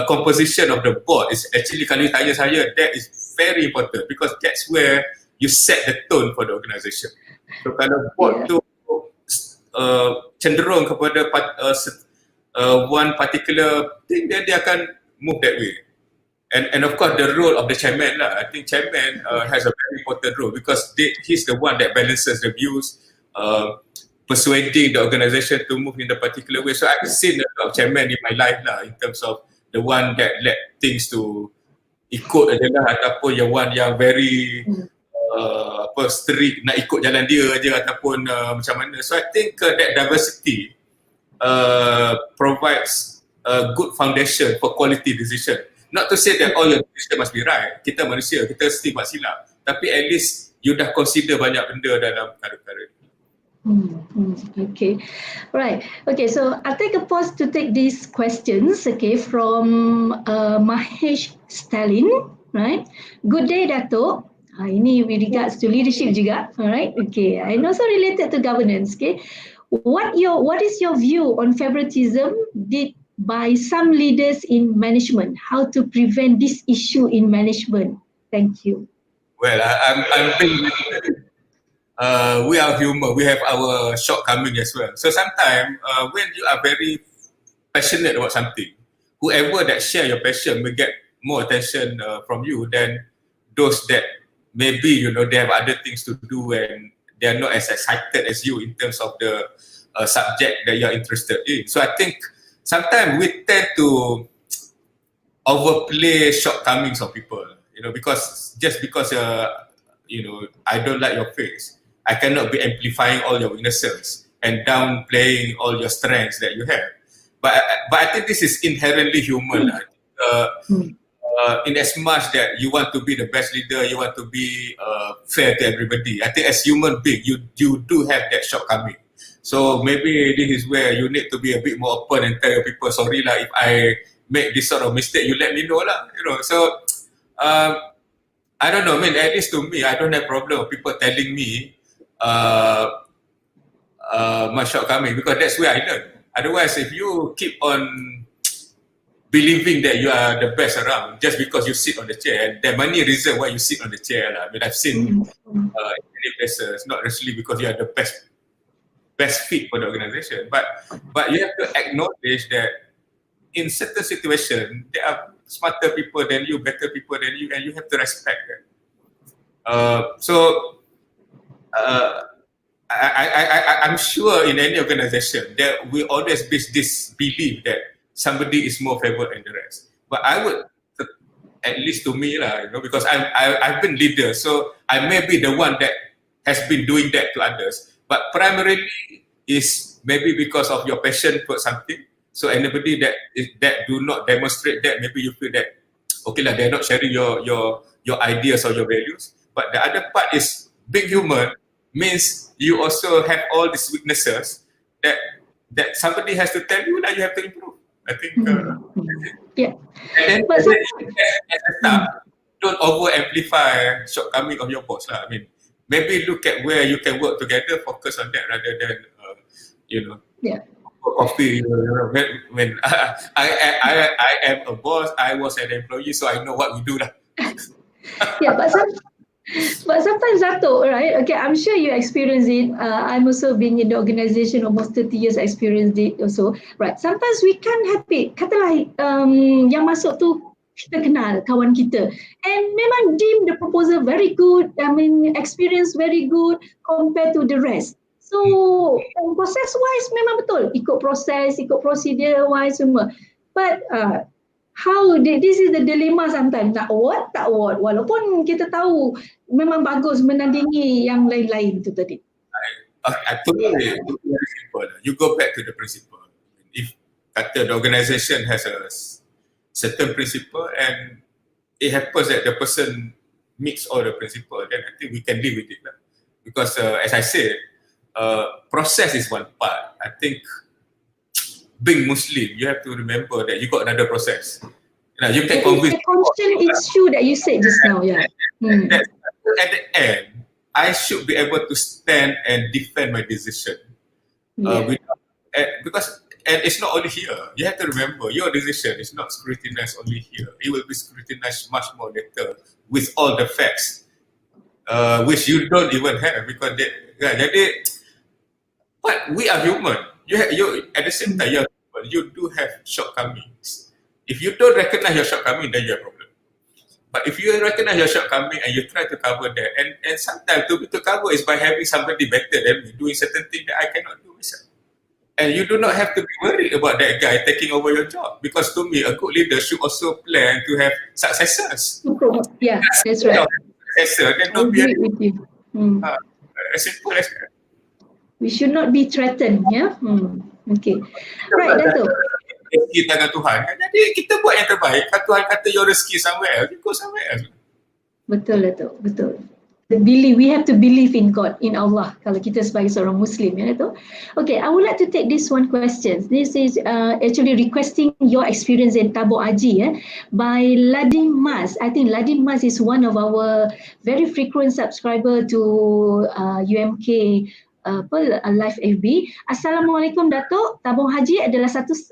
composition of the board is actually, kalau you tanya saya, that is very important because that's where you set the tone for the organisation. So kalau board tu cenderung kepada one particular thing, then dia akan move that way. And of course the role of the chairman lah. I think chairman has a very important role because he's the one that balances the views, persuading the organisation to move in a particular way. So I've seen a lot of chairman in my life lah, in terms of the one that let things to ikut aja lah, ataupun yang one yang very strict, nak ikut jalan dia aja ataupun macam mana. So I think that diversity provides a good foundation for quality decision. Not to say that all your decision must be right. Kita manusia, kita still buat silap. Tapi at least you dah consider banyak benda dalam perkara-perkara. Okay, right. Okay, so I'll take a pause to take these questions. Okay, from Mahesh Stalin, right? Good day, Datuk. Ini with regards to leadership juga, alright? Okay, and also related to governance. Okay, what is your view on favoritism did by some leaders in management? How to prevent this issue in management? Thank you. Well, I'm being we are human. We have our shortcoming as well. So sometimes when you are very passionate about something, whoever that share your passion will get more attention from you than those that maybe they have other things to do and they are not as excited as you in terms of the subject that you are interested in. So I think sometimes we tend to overplay shortcomings of people, because just because I don't like your face, I cannot be amplifying all your weaknesses and downplaying all your strengths that you have. But I think this is inherently human. In as much that you want to be the best leader, you want to be fair to everybody. I think as human being, you do have that shortcoming. So maybe this is where you need to be a bit more open and tell your people, sorry lah, if I make this sort of mistake, you let me know lah. So I don't know. I mean, at least to me, I don't have problem with people telling me my shortcoming because that's where I learn. Otherwise, if you keep on believing that you are the best around just because you sit on the chair, and there are many reasons why you sit on the chair lah. I mean, I've seen in many places, not necessarily because you are the best fit for the organisation, but you have to acknowledge that in certain situations there are smarter people than you, better people than you, and you have to respect that. I'm sure in any organisation there will always be this belief that somebody is more favoured than the rest. But I would, at least to me lah, because I've been leader, so I may be the one that has been doing that to others. But primarily is maybe because of your passion for something. So anybody that do not demonstrate that, maybe you feel that okay lah, they're not sharing your ideas or your values. But the other part is being human means you also have all these weaknesses that somebody has to tell you that you have to improve. I think yeah. And then as a staff, don't over amplify shortcoming of your boss lah. I mean, maybe look at where you can work together, focus on that rather than coffee. When I am a boss, I was an employee, so I know what we do lah. Yeah, but sometimes Datuk, right? Okay, I'm sure you experience it. I'm also being in the organisation almost 30 years, experienced it also. Right, sometimes we can't help it. Katalah yang masuk tu kita kenal kawan kita, and memang deem the proposal very good. I mean, experience very good compared to the rest. So process wise memang betul, ikut proses, ikut prosedur wise semua. But this is the dilemma sometimes, nak award, tak award, walaupun kita tahu memang bagus menandingi yang lain-lain tu tadi. I totally very simple. You go back to the principle. If kata the organisation has a certain principle and it happens that the person meets all the principle, then I think we can live with it lah. Because as I said, process is one part. I think being Muslim, you have to remember that you got another process. Now you can Jadi convince. the conscience issue that you said just now, yeah. At the end, I should be able to stand and defend my decision. Because it's not only here. You have to remember, your decision is not scrutinized only here. It will be scrutinized much more later with all the facts, which you don't even have because jadi, but we are human. You at the same time, you do have shortcomings. If you don't recognize your shortcoming, then you have a problem. But if you recognize your shortcoming and you try to cover that, and sometimes to cover is by having somebody better than me doing certain things that I cannot do myself. And you do not have to be worried about that guy taking over your job, because to me, a good leader should also plan to have successors. Yeah, that's right. Successor, then don't be as simple as that. We should not be threatened, yeah. Okay, right, Datuk. Rezeki tangan Tuhan. Jadi kita buat yang terbaik. Kalau Tuhan kata your rezeki somewhere else, you go somewhere else. Betul, Datuk. Betul. We have to believe in God, in Allah. Kalau kita sebagai seorang Muslim, ya Datuk. Okay, I would like to take this one question. This is actually requesting your experience in Tabung Haji, by Ladin Mas. I think Ladin Mas is one of our very frequent subscriber to UMK. Live FB. Assalamualaikum Datuk. Tabung Haji adalah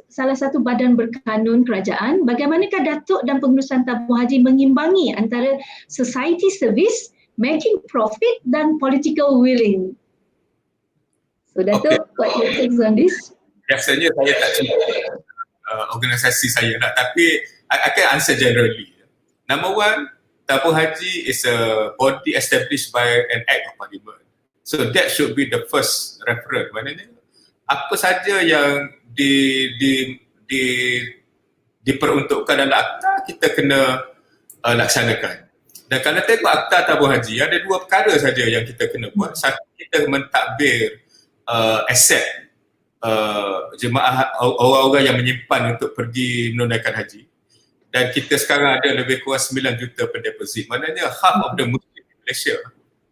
salah satu badan berkanun kerajaan. Bagaimanakah Datuk dan pengurusan Tabung Haji mengimbangi antara society service, making profit dan political willing? So Datuk, what your takes on this? Biasanya saya tak cerita organisasi saya lah, tapi I can answer generally. Number one, Tabung Haji is a body established by an act of parliament. So that should be the first reference. Maknanya apa saja yang diperuntukkan dalam akta, kita kena laksanakan. Dan kalau tengok akta Tabung Haji, ada dua perkara saja yang kita kena buat. Satu, kita mentadbir aset jemaah, orang-orang yang menyimpan untuk pergi menunaikan haji. Dan kita sekarang ada lebih kurang 9 juta pendeposit. Maknanya half of the Muslim in Malaysia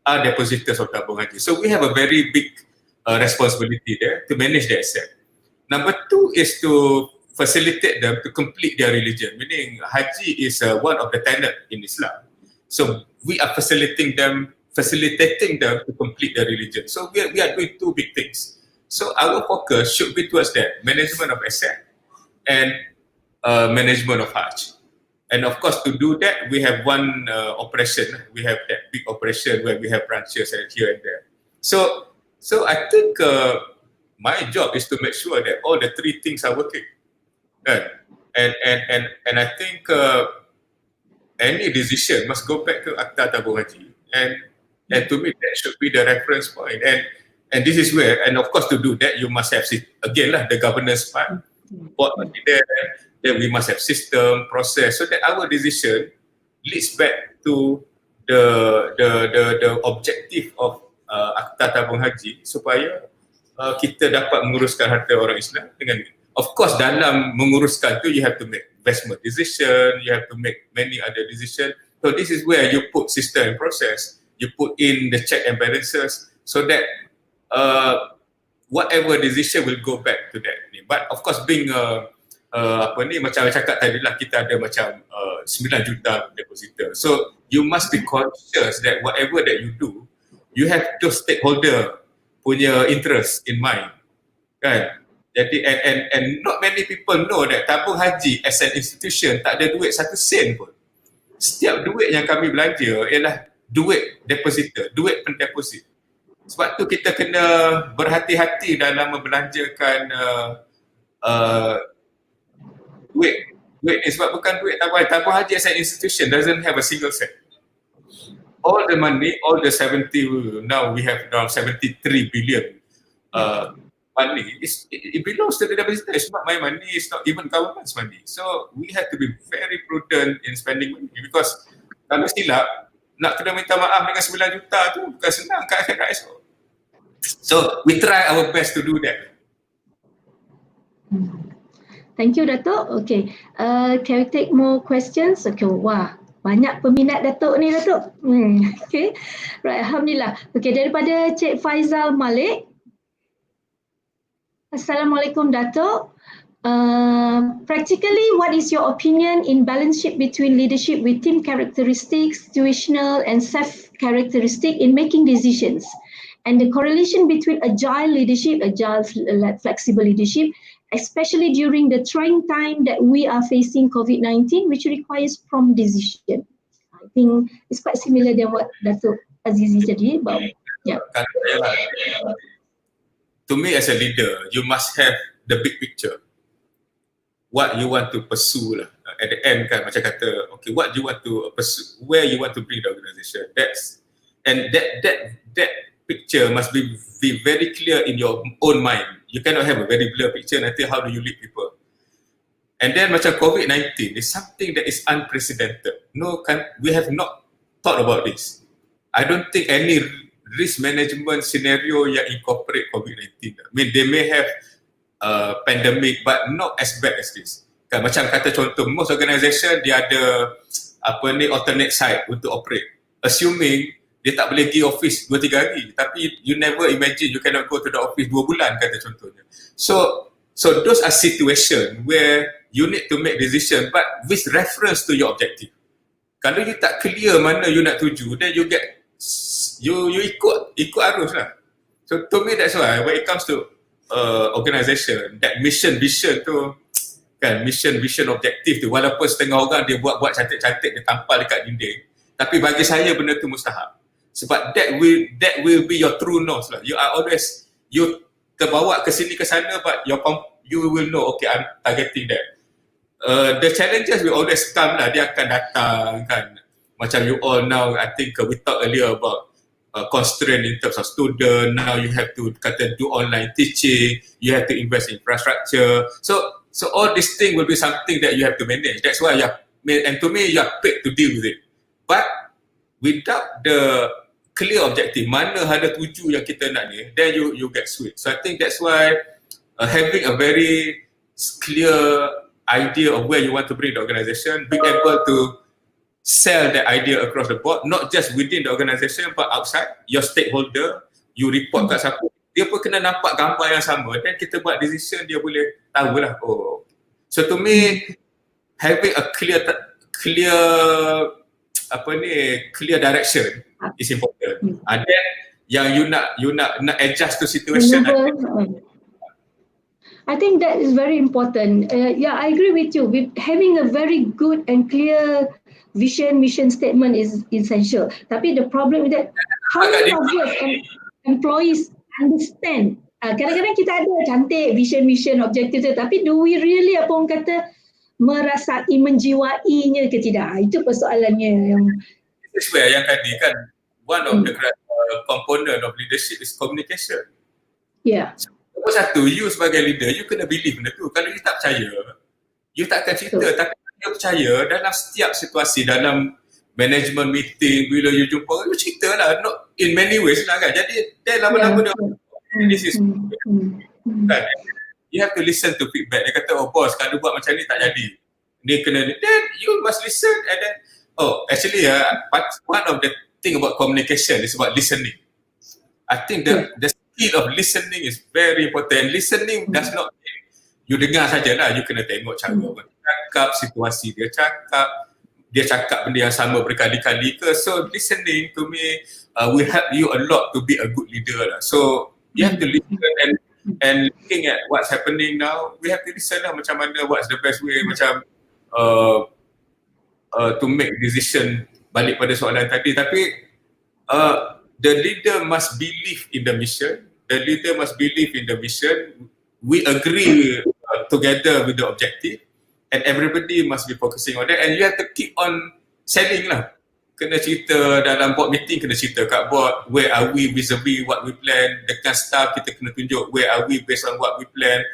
are depositors of Tabung Haji. So we have a very big responsibility there to manage the asset. Number two is to facilitate them to complete their religion, meaning Haji is one of the tenets in Islam. So we are facilitating them to complete their religion. So we are doing two big things. So our focus should be towards that, management of asset and management of Hajj. And of course, to do that, we have one operation. We have that big operation where we have branches here and there. So I think my job is to make sure that all the three things are working. And I think any decision must go back to Akta Tabung Haji. And to me, that should be the reference point. And this is where, and of course, to do that, you must have, again, the governance part. Board must be there. Then we must have system, process, so that our decision leads back to the objective of Akta Tabung Haji, supaya kita dapat menguruskan harta orang Islam dengan, of course, dalam menguruskan tu you have to make investment decision, you have to make many other decision. So this is where you put system and process, you put in the check and balances, so that whatever decision will go back to that. But of course, being macam saya cakap tadi lah, kita ada macam 9 juta depositor. So you must be conscious that whatever that you do, you have to stakeholder punya interest in mind, kan? Jadi and not many people know that Tabung Haji as an institution tak ada duit 1 sen pun. Setiap duit yang kami belanja ialah duit depositor, duit pendeposit. Sebab tu kita kena berhati-hati dalam membelanjakan duit ni, sebab bukan duit Tabung Haji as an institution doesn't have a single cent. All the money, all the 70, now we have around 73 billion money, it belongs to the depositor. It's not my money, it's not even government's money. So we have to be very prudent in spending money, because kalau silap, nak kena minta maaf dengan 9 juta tu bukan senang kat akhirat esok. So we try our best to do that. Thank you, Datuk. Okay, can we take more questions? Okay, wah, banyak peminat Datuk ni, Datuk. Okay, right, Alhamdulillah. Okay, daripada Cik Faizal Malik. Assalamualaikum, Datuk. Practically, what is your opinion in balance sheet between leadership with team characteristics, situational and self characteristic in making decisions, and the correlation between agile leadership, flexible leadership, especially during the trying time that we are facing COVID-19, which requires prompt decision. I think it's quite similar than what Datuk Azizi said, but yeah. To me as a leader, you must have the big picture. What you want to pursue lah. At the end kan macam kata, okay, what you want to pursue, where you want to bring the organisation. That picture must be very clear in your own mind. You cannot have a very blur picture. Nanti how do you lead people? And then macam COVID-19 is something that is unprecedented. We have not thought about this. I don't think any risk management scenario yang incorporate COVID-19. I mean, they may have pandemic but not as bad as this. Kan macam kata contoh, most organisation dia ada alternate site untuk operate. Assuming dia tak boleh pergi office 2-3 hari, tapi you never imagine you cannot go to the office 2 bulan kata contohnya. So those are situation where you need to make decision but with reference to your objective. Kalau you tak clear mana you nak tuju, then you ikut arus lah. So to me that's why when it comes to organisation, that mission vision tu kan, mission vision objektif tu, walaupun setengah orang dia buat cantik-cantik, dia tampal dekat dinding, tapi bagi saya benda tu mustahab. Sebab that will be your true north lah. You are always, you terbawa ke sini ke sana, but you will know, okay, I'm targeting that. The challenges will always come lah, dia akan datang kan. Macam you all now, I think we talked earlier about constraint in terms of student. Now you have to do online teaching, you have to invest in infrastructure. So all this thing will be something that you have to manage. That's why and to me you are paid to deal with it. But without the clear objective, mana ada tuju yang kita nak ni, then you get swayed. So I think that's why having a very clear idea of where you want to bring the organisation, being able to sell that idea across the board, not just within the organisation but outside, your stakeholder, you report kat siapa, dia pun kena nampak gambar yang sama, dan kita buat decision, dia boleh tahu lah. Oh. So to me, having a clear direction is important. And then yang you nak adjust to situation. I think that is very important. Yeah, I agree with you. With having a very good and clear mission statement is essential. Tapi the problem is that how many of us employees understand? Kadang-kadang kita ada cantik vision, objektif tu, tapi do we really apa orang kata merasai, menjiwainya ke tidak? Itu persoalannya. This is where yang tadi kan, one of the component of leadership is communication. Yeah. Nombor satu, you sebagai leader, you kena believe benda tu. Kalau you tak percaya, you tak akan cerita. Tapi you percaya dalam setiap situasi, dalam management meeting, bila you jumpa, you cerita lah. Not in many ways lah kan. Jadi, lama-lama dia, this is kan. You have to listen to feedback. Dia kata, oh boss, kalau buat macam ni tak jadi. Ni kena, then you must listen. And then, actually, one of the thing about communication is about listening. I think the skill of listening is very important. Listening does not mean you dengar sajalah, you kena tengok cara orang cakap, situasi dia cakap benda yang sama berkali-kali ke. So listening to me will help you a lot to be a good leader lah. So you have to listen and looking at what's happening now, we have to listen lah macam mana, what's the best way, macam to make decision. Balik pada soalan tadi, tapi the leader must believe in the mission. The leader must believe in the mission. We agree together with the objective, and everybody must be focusing on that. And you have to keep on selling lah. Kena cerita dalam board meeting, kena cerita kat board, where are we vis-a-vis what we plan. Dekan staff, kita kena tunjuk where are we based on what we plan.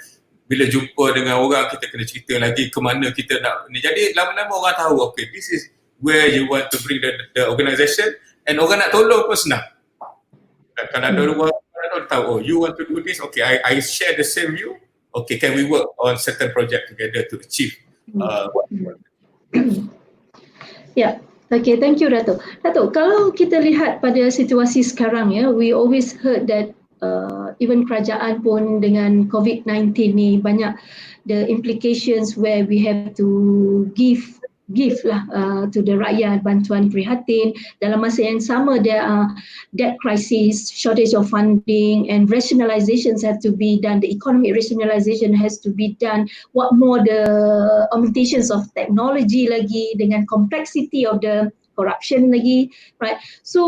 Bila jumpa dengan orang, kita kena cerita lagi ke mana kita nak ni. Jadi lama-lama orang tahu, okay, this is where you want to bring the organisation, and orang nak tolong pun senang. Kalau ada orang tahu, oh you want to do this, okay, I share the same view, okay, can we work on certain project together to achieve what we want. Yeah, okay, thank you Datuk. Datuk, kalau kita lihat pada situasi sekarang ya, we always heard that even kerajaan pun dengan COVID-19 ni banyak the implications where we have to give lah to the rakyat bantuan prihatin. Dalam masa yang sama there are debt crisis, shortage of funding, and rationalizations have to be done. The economic rationalization has to be done. What more the augmentations of technology lagi dengan complexity of the corruption lagi, right? So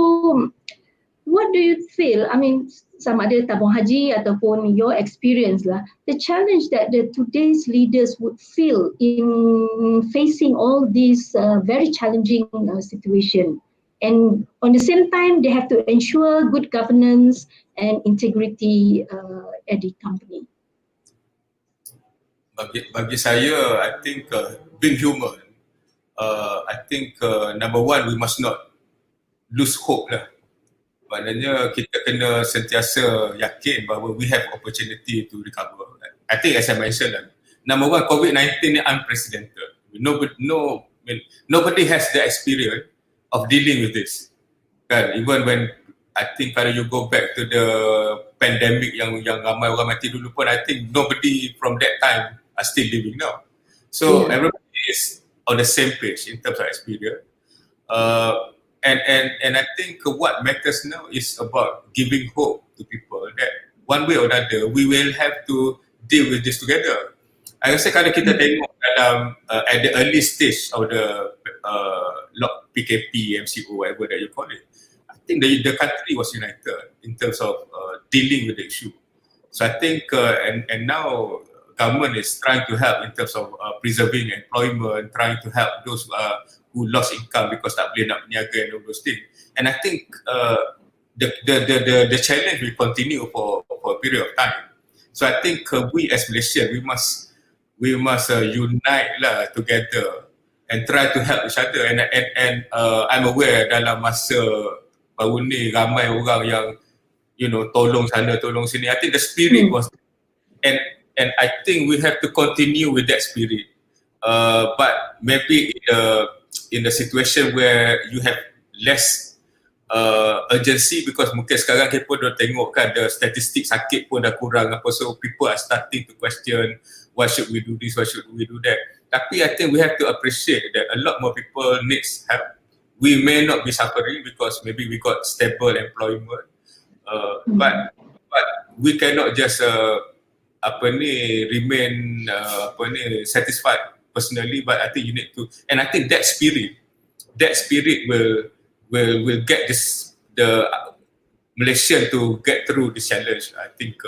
what do you feel? I mean, sama ada tabung haji ataupun your experience lah, the challenge that the today's leaders would feel in facing all these very challenging situation, and on the same time they have to ensure good governance and integrity at the company. Bagi saya, I think being human, I think number one, we must not lose hope lah. Maknanya kita kena sentiasa yakin bahawa we have opportunity to recover. I think as I mentioned, number one, COVID-19 ni unprecedented. Nobody has the experience of dealing with this. Kan? Even when I think kalau you go back to the pandemic yang ramai orang mati dulu pun, I think nobody from that time are still living now. So everybody is on the same page in terms of experience. And I think what matters now is about giving hope to people that one way or another we will have to deal with this together. I rasa kalau kita tengok dalam at the early stage of the PKP, MCO, whatever that you call it, I think the country was united in terms of dealing with the issue. So I think and now government is trying to help in terms of preserving employment, trying to help those who lost income because tak boleh nak berniaga and all those things. And I think the challenge will continue for a period of time. So I think we as Malaysians, we must unite lah together and try to help each other. And I'm aware dalam masa baru ni ramai orang yang tolong sana tolong sini. I think the spirit was, and I think we have to continue with that spirit. But maybe in the situation where you have less urgency, because mungkin sekarang kita pun dah tengok kan the statistik sakit pun dah kurang apa, so people are starting to question why should we do this, why should we do that. Tapi I think we have to appreciate that a lot more people needs help. We may not be suffering because maybe we got stable employment, but we cannot just remain satisfied personally, but I think you need to, and I think that spirit will get the Malaysian to get through this challenge. I think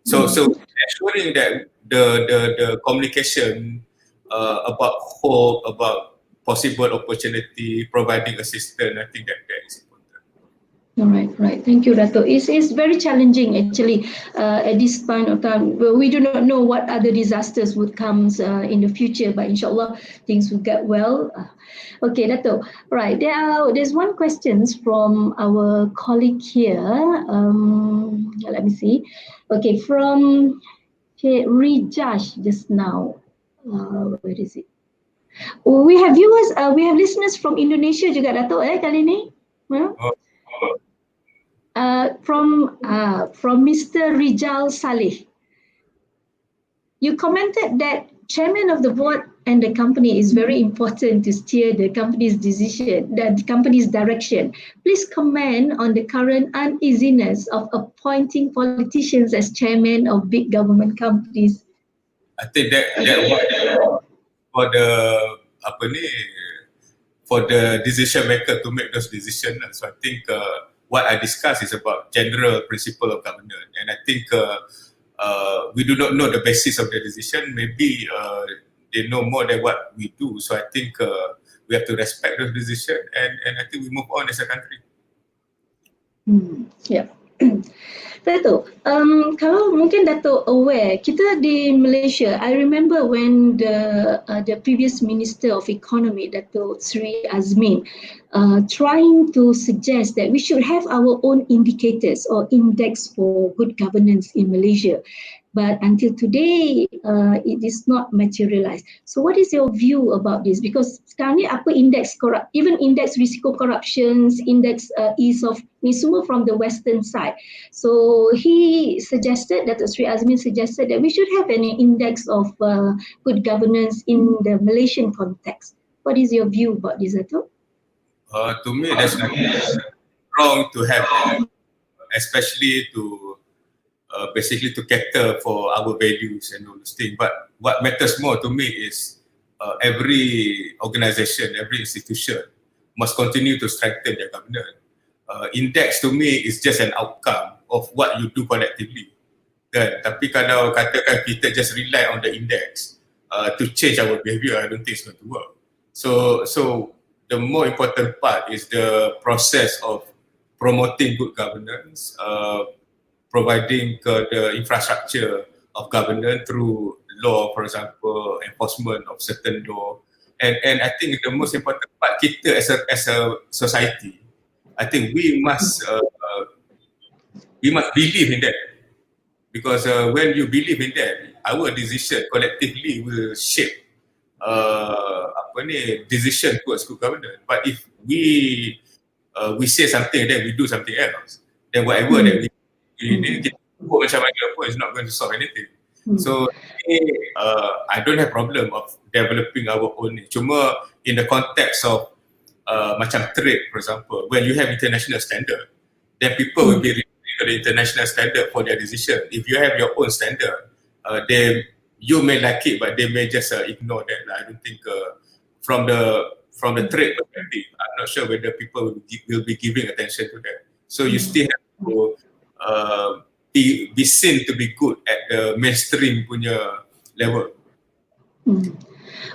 so ensuring that the communication about hope, about possible opportunity, providing assistance, I think that is important. Right. Thank you, Datuk. It's very challenging actually at this point of time. Well, we do not know what other disasters would come in the future, but inshallah things will get well. Okay, Datuk. Right. There's one question from our colleague here. Let me see. Okay, from Rijash just now. Where is it? We have viewers. We have listeners from Indonesia juga, Datuk. Kali ni. From Mr. Rijal Saleh. You commented that chairman of the board and the company is very important to steer the company's decision, the company's direction. Please comment on the current uneasiness of appointing politicians as chairman of big government companies. I think that for the decision maker to make those decisions. So I think what I discussed is about general principle of governance, and I think we do not know the basis of the decision. Maybe they know more than what we do. So I think we have to respect those decisions, and I think we move on as a country. Yeah. Datuk, kalau mungkin Datuk aware, kita di Malaysia, I remember when the previous Minister of Economy, Datuk Sri Azmin, trying to suggest that we should have our own indicators or index for good governance in Malaysia. But until today, it is not materialized. So what is your view about this? Because sekarang ni apa even indeks risiko corruptions, indeks ease of, ni semua from the Western side. So he suggested, Datuk Sri Azmin suggested that we should have an index of good governance in the Malaysian context. What is your view about this, Datuk? To me, that's not wrong to have, especially to basically to cater for our values and all those things. But what matters more to me is every organization, every institution must continue to strengthen their governance. Index to me is just an outcome of what you do collectively. Kan? Tapi kalau katakan kita just rely on the index to change our behavior, I don't think it's going to work. So the more important part is the process of promoting good governance, providing the infrastructure of governance through law, for example, enforcement of certain law. And I think the most important part, kita as a society, I think we must believe in that. Because when you believe in that, our decision collectively will shape decision towards good governance. But if we say something, then we do something else, then whatever that we kita buat macam mana pun is not going to solve anything. So I don't have problem of developing our own. Cuma in the context of macam trade, for example, when you have international standard, then people will be referring to the international standard for their decision. If you have your own standard, you may like it, but they may just ignore that. I don't think from the trade perspective, I'm not sure whether people will be giving attention to that. So you still have to be seen to be good at the mainstream punya level.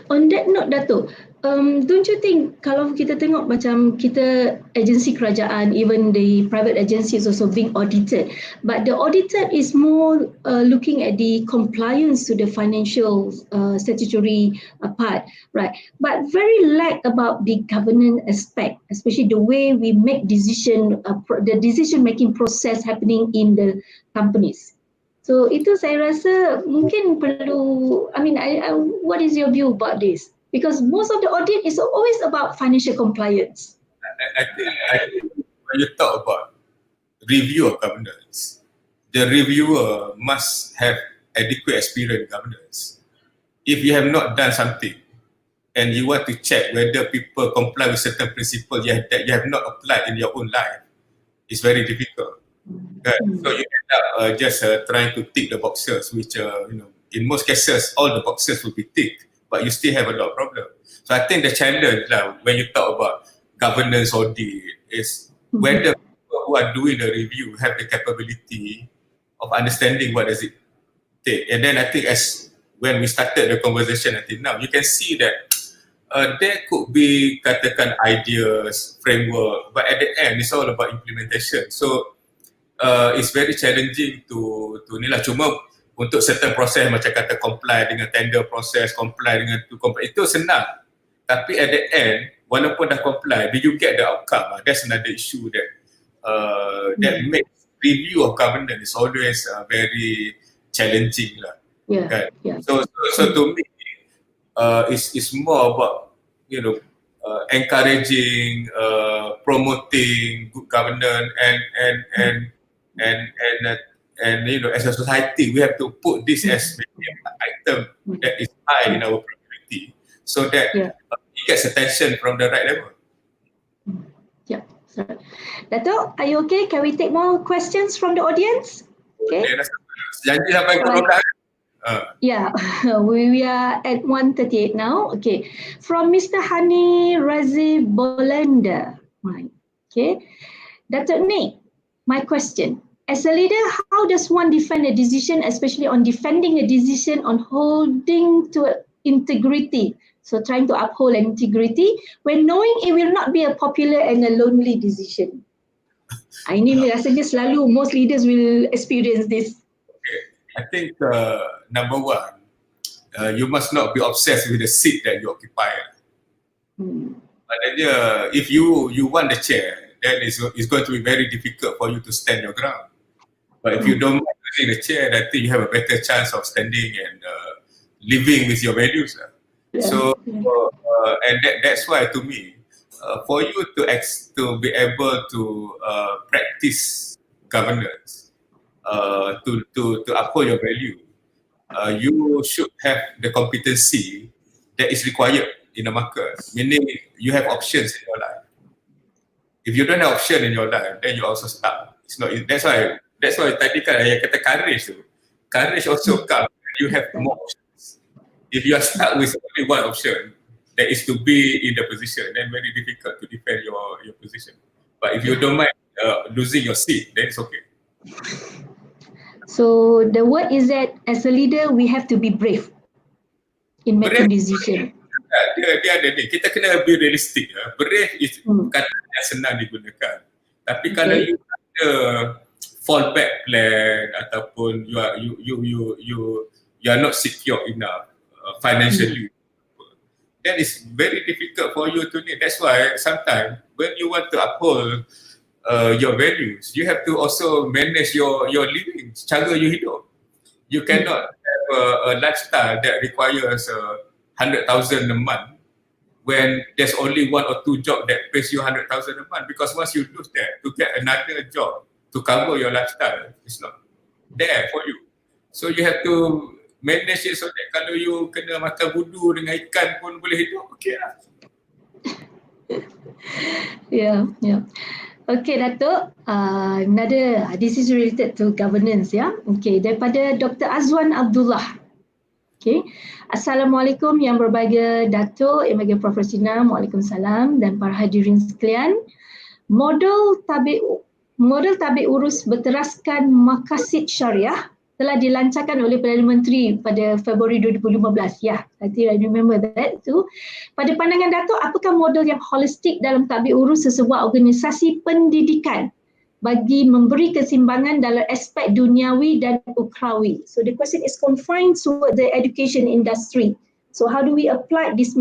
On that note, Datuk, don't you think kalau kita tengok macam kita agensi kerajaan, even the private agency is also being audited, but the auditor is more looking at the compliance to the financial statutory part, right? But very lack about the governance aspect, especially the way we make the decision making process happening in the companies. So itu saya rasa mungkin perlu, what is your view about this? Because most of the audit is always about financial compliance. I think when you talk about review of governance, the reviewer must have adequate experience in governance. If you have not done something and you want to check whether people comply with certain principles that you have not applied in your own life, it's very difficult. So you end up just trying to tick the boxes, which in most cases all the boxes will be ticked, but you still have a lot of problems. So I think the challenge when you talk about governance audit is whether people who are doing the review have the capability of understanding what does it take. And then I think as when we started the conversation until now, you can see that there could be katakan ideas, framework, but at the end it's all about implementation. So it's very challenging to nilah. Cuma untuk certain proses macam kata comply dengan tender proses, comply dengan itu senang. Tapi at the end, walaupun dah comply, do you get the outcome? That's another issue that makes review of governance is always very challenging lah. Kan? So to me, it's more about encouraging, promoting good governance and as a society we have to put this as an item that is high in our priority so that it gets attention from the right level. Sorry. Datuk, are you okay? Can we take more questions from the audience? Okay. Janji sampai pukul 12. Yeah, we are at 1:38 now. Okay, from Mr. Hani Razi Bolanda. Okay, Datuk Nick, my question. As a leader, how does one defend a decision, especially on defending a decision on holding to integrity? So trying to uphold integrity when knowing it will not be a popular and a lonely decision. Ini rasanya selalu most leaders will experience this. I think number one, you must not be obsessed with the seat that you occupy. Maknanya, if you want the chair, then it's going to be very difficult for you to stand your ground. But if you don't mind the using the chair, I think you have a better chance of standing and living with your values. So, and that's why to me, for you to be able to practice governance, to uphold your value, you should have the competency that is required in the market. Meaning, you have options in your life. If you don't have option in your life, then you also stuck. It's not. That's why tadi kan yang kata courage tu. Courage also comes when you have more options. If you are stuck with only one option, that is to be in the position, then very difficult to defend your position. But if you don't mind losing your seat, then it's okay. So the word is that as a leader, we have to be brave in making decision. Dia ada ni. Kita kena be realistic. Brave is kata yang senang digunakan. Tapi kalau you ada fallback plan ataupun you are not secure enough financially, then it's very difficult for you to need. That's why sometimes when you want to uphold your values, you have to also manage your living, cara you hidup. You cannot have a lifestyle that requires 100,000 a month when there's only one or two jobs that pays you 100,000 a month, because once you lose that, to get another job to cover your lifestyle, it's not there for you. So you have to manage it so that kalau you kena makan budu dengan ikan pun boleh hidup, okay lah. Yeah. Okay, Datuk. This is related to governance, ya. Okay, daripada Dr. Azwan Abdullah. Okay. Assalamualaikum yang berbahagia Datuk, yang berbahagia Prof. Roselina, Waalaikumsalam, dan para hadirin sekalian. Model Tabir Urus berteraskan maqasid syariah telah dilancarkan oleh Perdana Menteri pada Februari 2015. Ya, I remember that too. Pada pandangan Datuk, apakah model yang holistik dalam Tadbir Urus sesebuah organisasi pendidikan bagi memberi keseimbangan dalam aspek duniawi dan ukhrawi? So the question is confined to the education industry. So how do we apply this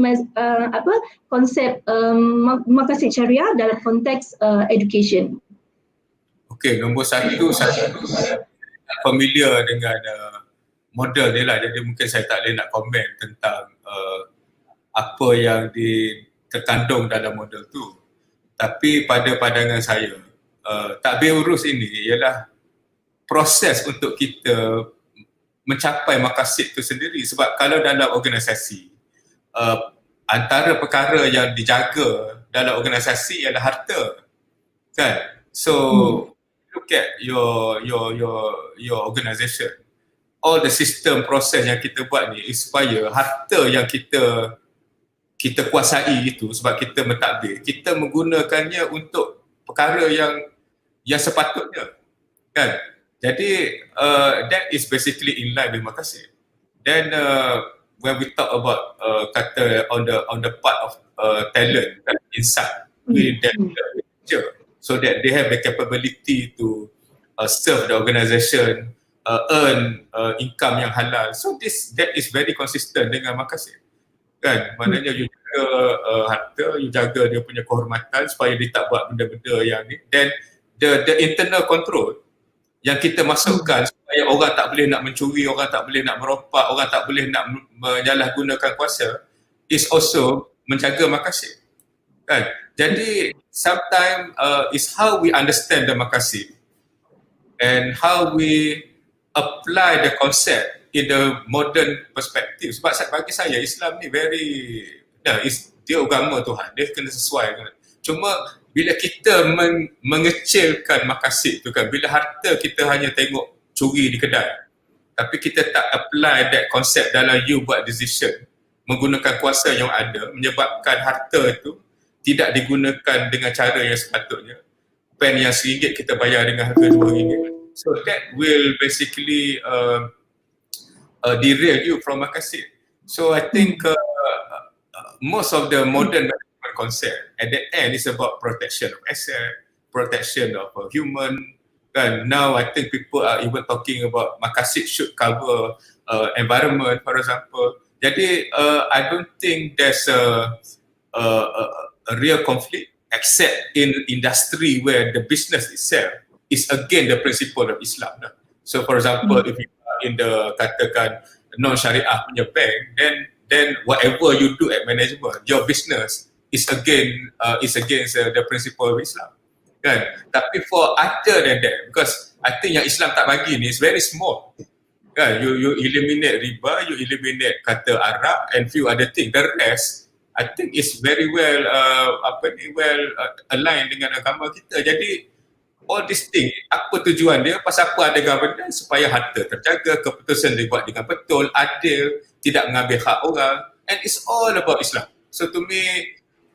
konsep maqasid syariah dalam konteks education? Okay, nombor satu, saya familiar dengan model dia lah, jadi mungkin saya tak boleh nak komen tentang apa yang terkandung dalam model tu. Tapi pada pandangan saya, Tadbir Urus ini ialah proses untuk kita mencapai maqasid itu sendiri. Sebab kalau dalam organisasi, antara perkara yang dijaga dalam organisasi ialah harta, kan? So look at your organisation. All the system proses yang kita buat ni is supaya harta yang kita kuasai itu, sebab kita mentadbir, kita menggunakannya untuk perkara yang sepatutnya, kan? Jadi that is basically in line with maqasid. Then when we talk about kata on the part of talent and insight, we develop so that they have the capability to serve the organisation, earn income yang halal. So that is very consistent dengan maqasid, kan? Maknanya you jaga harta, you jaga dia punya kehormatan supaya dia tak buat benda-benda yang ni. Then the internal control yang kita masukkan supaya orang tak boleh nak mencuri, orang tak boleh nak merompak, orang tak boleh nak menyalahgunakan kuasa, is also menjaga maqasid, kan? Jadi sometimes is how we understand the maqasid and how we apply the concept in the modern perspective. Sebab bagi saya Islam ni dia agama Tuhan, dia kena sesuai. Cuma bila kita mengecilkan maqasid tu, kan, bila harta kita hanya tengok curi di kedai, tapi kita tak apply that concept dalam you buat decision menggunakan kuasa yang ada, menyebabkan harta itu tidak digunakan dengan cara yang sepatutnya. Pen yang RM1 kita bayar dengan harga RM2. So that will basically derail you from maqasid. So I think most of the modern management concept at the end is about protection of asset, protection of human. And now I think people are even talking about maqasid should cover environment, for example. Jadi I don't think there's a real conflict, except in industry where the business itself is again the principle of Islam. So for example, if you are in the katakan non-syariah punya bank, then whatever you do at management, your business is against the principle of Islam. Kan? Tapi for other than that, because I think yang Islam tak bagi ni is very small. Kan? You eliminate riba, you eliminate kata Arab and few other things. The rest, I think is very well aligned dengan agama kita. Jadi all these things, apa tujuan dia? Pasal apa ada governance? Supaya harta terjaga, keputusan dibuat dengan betul, adil, tidak mengambil hak orang, and it's all about Islam. So to me,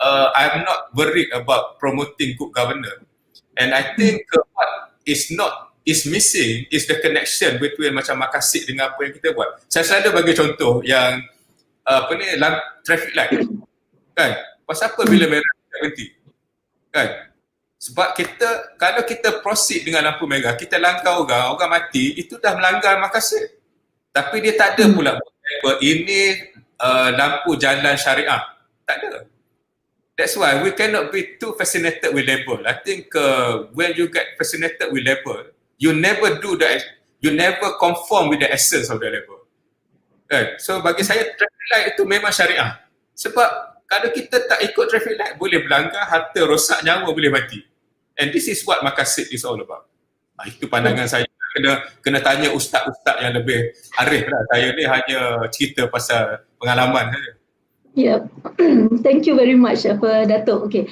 I'm not worried about promoting good governance, and I think what is missing is the connection between macam makasih dengan apa yang kita buat. Saya selalu bagi contoh yang traffic light, kan? Pasal apa bila merah kita berhenti, kan? Sebab kalau kita proceed dengan lampu merah, kita langgar orang mati, itu dah melanggar makasih. Tapi dia tak ada pula ini lampu jalan syariah. Tak ada. That's why we cannot be too fascinated with label. I think when you get fascinated with label, you never conform with the essence of the label. Right? So bagi saya traffic light itu memang syariah. Sebab kalau kita tak ikut traffic light, boleh berlanggar, harta rosak, nyawa boleh mati. And this is what maqasid is all about. Itu pandangan saya. Kena tanya ustaz-ustaz yang lebih arif lah. Saya ni hanya cerita pasal pengalaman saja. Yeah, thank you very much, Datuk. Okay,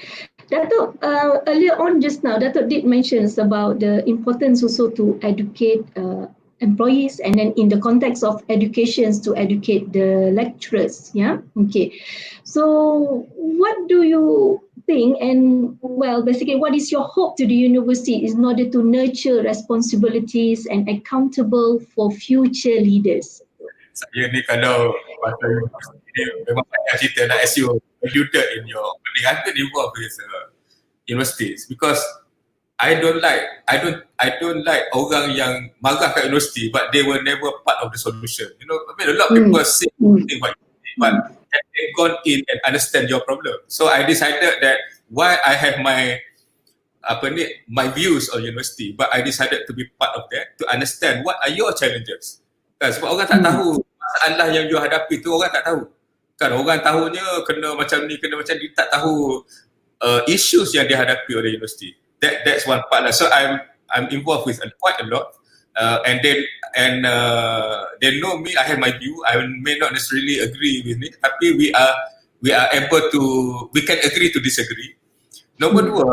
Datuk, earlier on just now, Datuk did mention about the importance also to educate employees, and then in the context of educations to educate the lecturers. Yeah, okay. So what do you think, and well, basically what is your hope to the university in order to nurture responsibilities and accountable for future leaders? Saya ni kalau pasal universiti memang banyak cerita lah, as you alluded in your opening. I've been involved with universities because I don't like orang yang marah kat universiti but they were never part of the solution. You know, I mean a lot of people say something about university, but they've gone in and understand your problem. So I decided that while I have my views on university, but I decided to be part of that, to understand what are your challenges. Kan, sebab orang tak tahu masalah yang you hadapi tu, orang tak tahu. Kan, orang tahunya kena macam ni, tak tahu issues yang dihadapi oleh universiti. That's one part lah. So I'm involved with quite a lot, and they know me. I have my view. I may not necessarily agree with me, tapi we can agree to disagree. Number dua,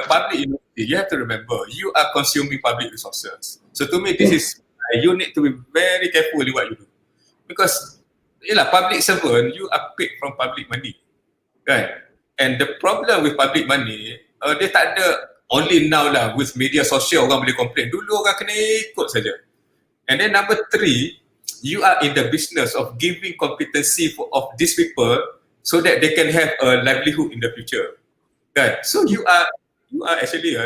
public university, you have to remember you are consuming public resources. So to me, this is you need to be very careful with what you do, because public servant, you are paid from public money, kan? And the problem with public money, dia tak ada only now lah with media sosial orang boleh complain. Dulu orang kena ikut saja. And then number three, you are in the business of giving competency of these people so that they can have a livelihood in the future. Kan? So you are actually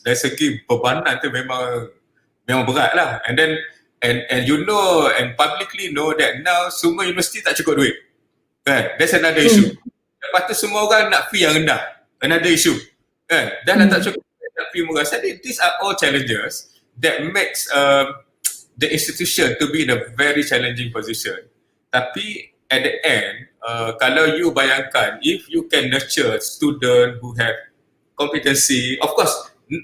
dari segi bebanan tu memang berat lah. And then and you know and publicly know that now semua universiti tak cukup duit. Kan? That's another issue. Lepas tu semua orang nak fee yang rendah. Another issue. Kan? Dan tak cukup nak fee murah. Jadi these are all challenges that makes the institution to be in a very challenging position. Tapi at the end, kalau you bayangkan, if you can nurture student who have competency, of course,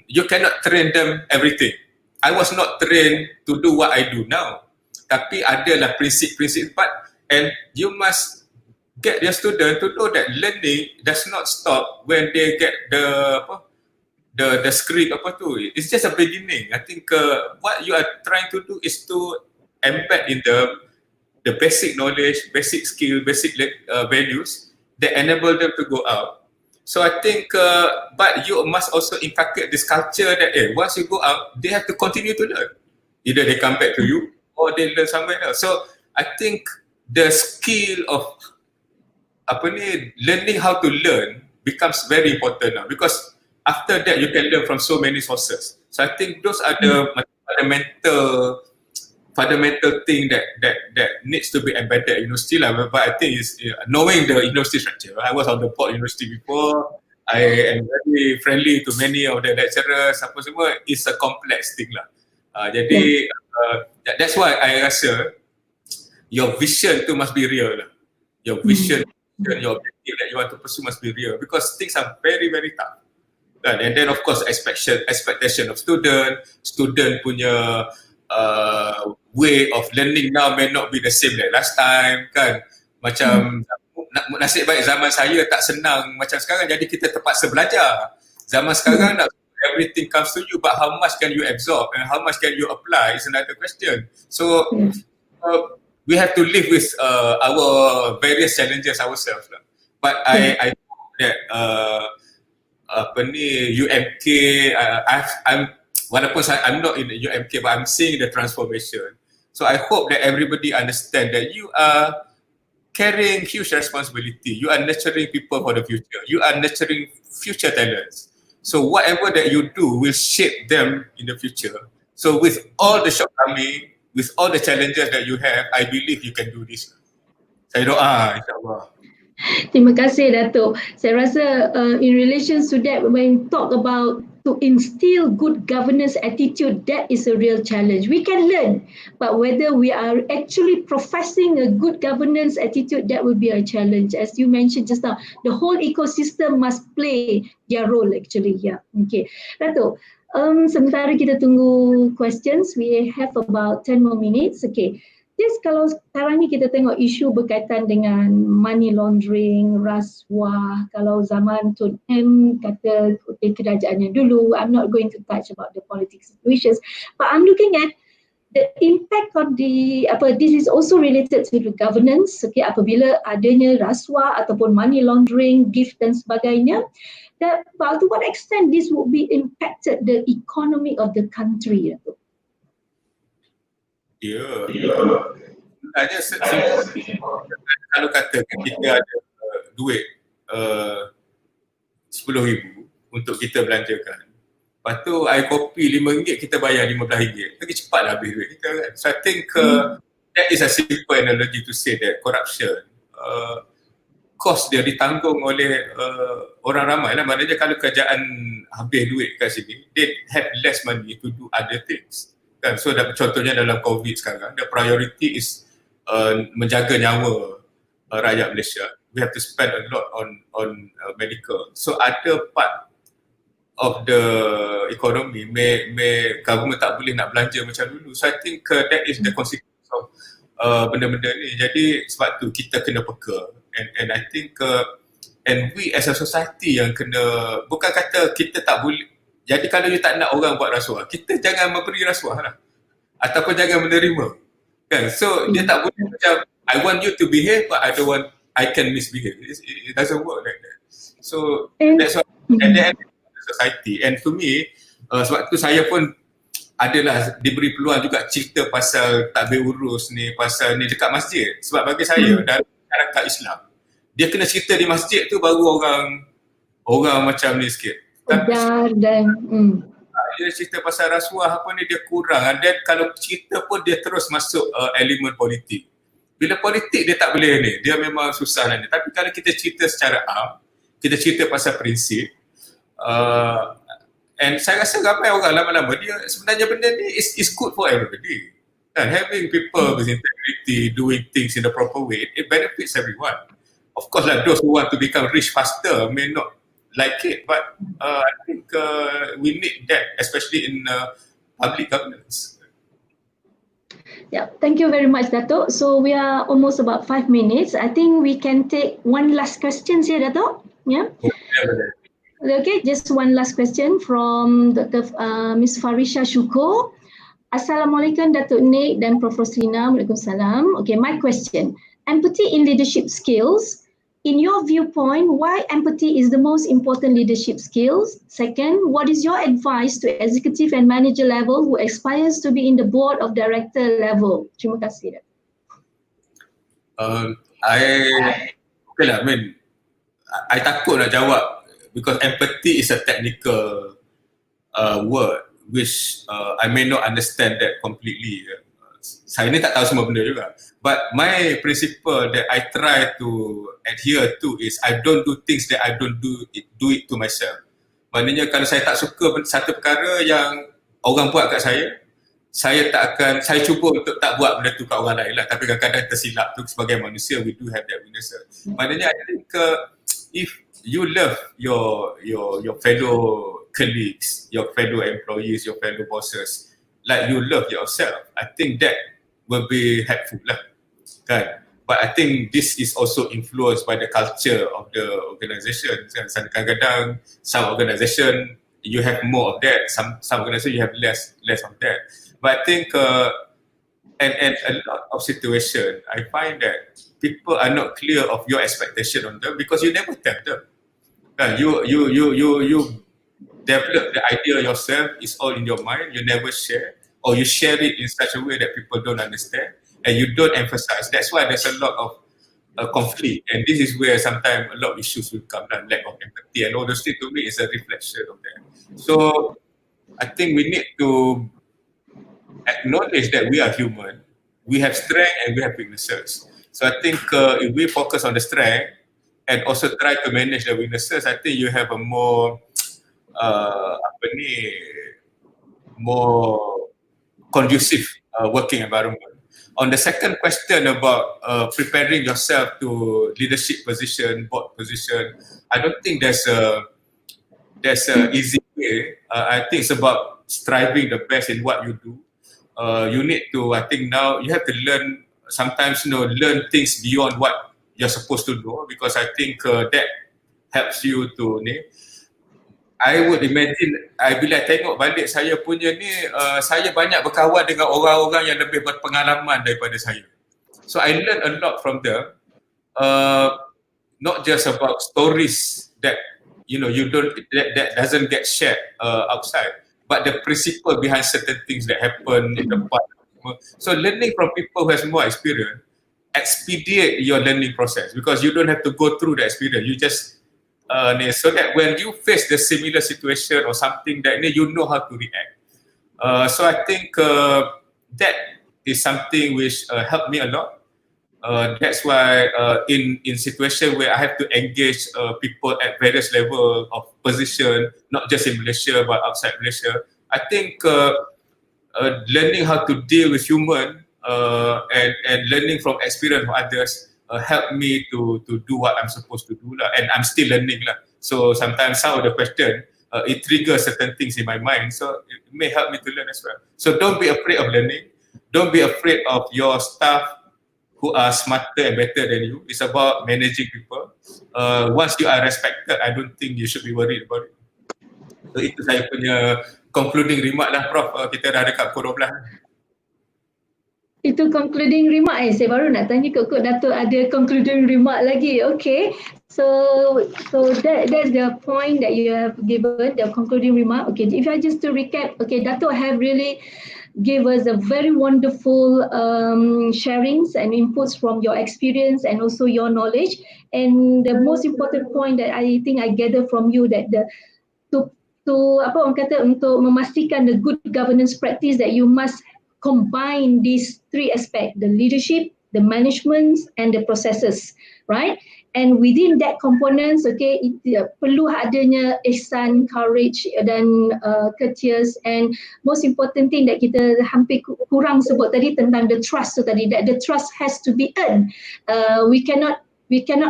you cannot train them everything. I was not trained to do what I do now. Tapi adalah prinsip-prinsip and you must get your student to know that learning does not stop when they get the script It's just a beginning. I think what you are trying to do is to embed in the basic knowledge, basic skill, basic values that enable them to go out. So I think, but you must also inculcate this culture that once you go out, they have to continue to learn. Either they come back to you or they learn somewhere else. So I think the skill of learning how to learn becomes very important now, because after that you can learn from so many sources. So I think those are the fundamental thing that needs to be embedded in university lah. But I think is knowing the university structure. I was on the board university before. I am very friendly to many of the lecturers. Apa semua is a complex thing lah. Jadi that's why I rasa your vision tu must be real lah. Your vision, your objective that you want to pursue must be real, because things are very, very tough. And then of course expectation of student punya way of learning now may not be the same like last time kan. Macam nasib baik zaman saya tak senang macam sekarang, jadi kita terpaksa belajar. Zaman sekarang nak everything comes to you, but how much can you absorb and how much can you apply is another question. So we have to live with our various challenges ourselves lah. But I hope that UMK, walaupun I'm not in the UMK, but I'm seeing the transformation. So I hope that everybody understand that you are carrying huge responsibility. You are nurturing people for the future. You are nurturing future talents. So whatever that you do will shape them in the future. So with all the shortcomings, with all the challenges that you have, I believe you can do this. Saya doa, insyaAllah. Terima kasih Datuk. Saya rasa in relation to that, when talk about to instill good governance attitude, that is a real challenge. We can learn, but whether we are actually professing a good governance attitude, that would be a challenge. As you mentioned just now, the whole ecosystem must play their role actually. Yeah. Okay. Datuk, sementara kita tunggu questions, we have about 10 more minutes. Okay. Yes, kalau sekarang ni kita tengok isu berkaitan dengan money laundering, rasuah, kalau zaman Tun M kata kerajaannya dulu, I'm not going to touch about the political situations, but I'm looking at the impact of this is also related to the governance, okay, apabila adanya rasuah ataupun money laundering, gift dan sebagainya, but to what extent this would be impacted the economy of the country. Ya, hanya kalau katakan kita ada duit RM10,000 untuk kita belanjakan, lepas tu air kopi RM5 kita bayar RM15, lagi cepatlah habis duit kita kan. So I think that is a simple analogy to say that corruption cost dia ditanggung oleh orang ramai lah. Maknanya kalau kerajaan habis duit kat sini, they have less money to do other things. Kan? So contohnya dalam COVID sekarang, the priority is menjaga nyawa rakyat Malaysia. We have to spend a lot on medical. So other part of the economy, government tak boleh nak belanja macam dulu. So I think that is the consequence of benda-benda ni. Jadi sebab tu kita kena peka. And I think and we as a society yang kena, bukan kata kita tak boleh. Jadi kalau you tak nak orang buat rasuah, kita jangan memberi rasuah lah. Ataupun jangan menerima. Kan? So dia tak boleh macam, I want you to behave but I don't want, I can misbehave. It doesn't work like that. So that's why at the end of the society. And to me, sebab tu saya pun adalah diberi peluang juga cerita pasal Tadbir Urus ni, pasal ni dekat masjid. Sebab bagi saya, dalam masyarakat Islam, dia kena cerita di masjid tu baru orang macam ni sikit. Dan dia cerita pasal rasuah apa ni dia kurang, dan kalau cerita pun dia terus masuk elemen politik. Bila politik dia tak boleh ni, dia memang susah ni. Tapi kalau kita cerita secara am, kita cerita pasal prinsip, and saya rasa ramai orang lama-lama dia sebenarnya benda ni is good for everybody. And having people with integrity doing things in the proper way, it benefits everyone. Of course lah, those who want to become rich faster may not like it, but I think we need that, especially in public governance. Yeah, thank you very much, Datuk. So we are almost about 5 minutes. I think we can take one last question here, Datuk. Yeah. Okay, just one last question from Dr. Ms. Farisha Syukur. Assalamualaikum Datuk Nik dan Prof. Roselina. Waalaikumsalam. Okay, my question. Empathy in leadership skills. In your viewpoint, why empathy is the most important leadership skills? Second, what is your advice to executive and manager level who aspires to be in the board of director level? Terima kasih. I takut nak jawab because empathy is a technical word which I may not understand that completely. Saya ni tak tahu semua benda juga. But my principle that I try to adhere to is I don't do things that I don't do it to myself. Maknanya kalau saya tak suka satu perkara yang orang buat kat saya, saya cuba untuk tak buat benda tu kat orang lain lah, tapi kadang-kadang tersilap tu sebagai manusia, we do have that weakness. Maknanya I think if you love your fellow colleagues, your fellow employees, your fellow bosses like you love yourself, I think that will be helpful lah, kan? But I think this is also influenced by the culture of the organisation. Kadang-kadang some organisation you have more of that, some organisation you have less of that. But I think and a lot of situation, I find that people are not clear of your expectation on them because you never tell them. You develop the idea yourself, it's all in your mind, you never share, or you share it in such a way that people don't understand and you don't emphasize. That's why there's a lot of conflict, and this is where sometimes a lot of issues will come down, lack of empathy, and all those things to me is a reflection of that. So I think we need to acknowledge that we are human, we have strength and we have weaknesses. So I think if we focus on the strength and also try to manage the weaknesses, I think you have a more more conducive working environment. On the second question about preparing yourself to leadership position, board position, I don't think there's a easy way. I think it's about striving the best in what you do. You need to, I think now you have to learn, sometimes learn things beyond what you're supposed to know, because I think that helps you to I would imagine, bila tengok balik saya punya ni, saya banyak berkawan dengan orang-orang yang lebih berpengalaman daripada saya. So I learn a lot from them, not just about stories that that doesn't get shared outside, but the principle behind certain things that happen in the past. So learning from people who has more experience expedite your learning process, because you don't have to go through the experience. You just so that when you face the similar situation or something that you know how to react. So I think that is something which helped me a lot. That's why in situation where I have to engage people at various level of position, not just in Malaysia but outside Malaysia, I think learning how to deal with human and learning from experience of others help me to do what I'm supposed to do lah, and I'm still learning lah. So sometimes some of the question it triggers certain things in my mind, so it may help me to learn as well. So don't be afraid of learning. Don't be afraid of your staff who are smarter and better than you. It's about managing people. Once you are respected, I don't think you should be worried about it. So itu saya punya concluding remark lah, Prof. Kita dah dekat pukul 12. Itu concluding remark. Saya baru nak tanya kok Datuk ada concluding remark lagi. Okay. So that's the point that you have given, the concluding remark. Okay, if I just to recap, okay, Datuk have really give us a very wonderful sharings and inputs from your experience and also your knowledge. And the most important point that I think I gather from you that untuk memastikan the good governance practice that you must combine these three aspects, the leadership, the management and the processes, right? And within that components, okay, perlu adanya ihsan, courage dan courteous, and most important thing that kita hampir kurang sebut tadi tentang the trust tadi, that the trust has to be earned. We cannot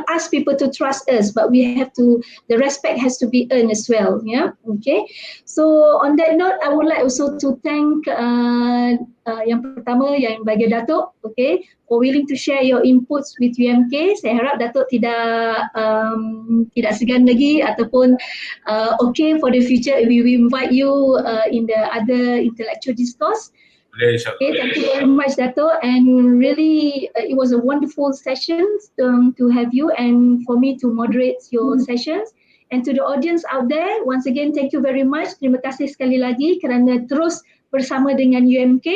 ask people to trust us, but the respect has to be earned as well. Yeah, okay. So on that note, I would like also to thank yang pertama yang bagi Datuk, okay, for willing to share your inputs with UMK. Saya harap Datuk tidak segan lagi ataupun okay for the future if we invite you in the other intellectual discourse. Okay, thank you very much, Datuk, and really it was a wonderful session to have you and for me to moderate your sessions. And to the audience out there, once again, thank you very much. Terima kasih sekali lagi kerana terus bersama dengan UMK.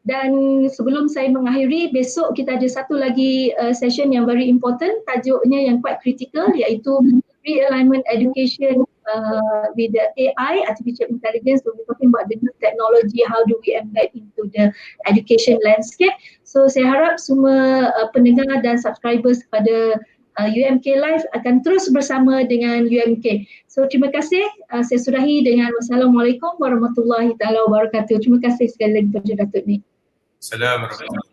Dan sebelum saya mengakhiri, besok kita ada satu lagi session yang very important, tajuknya yang quite critical, iaitu realignment education with the AI, artificial intelligence. So we're talking about the new technology, how do we embed into the education landscape. So saya harap semua pendengar dan subscribers kepada UMK Live akan terus bersama dengan UMK. So terima kasih. Saya sudahi dengan wassalamualaikum warahmatullahi taala wabarakatuh. Terima kasih sekali lagi kepada Datuk ni. Assalamualaikum.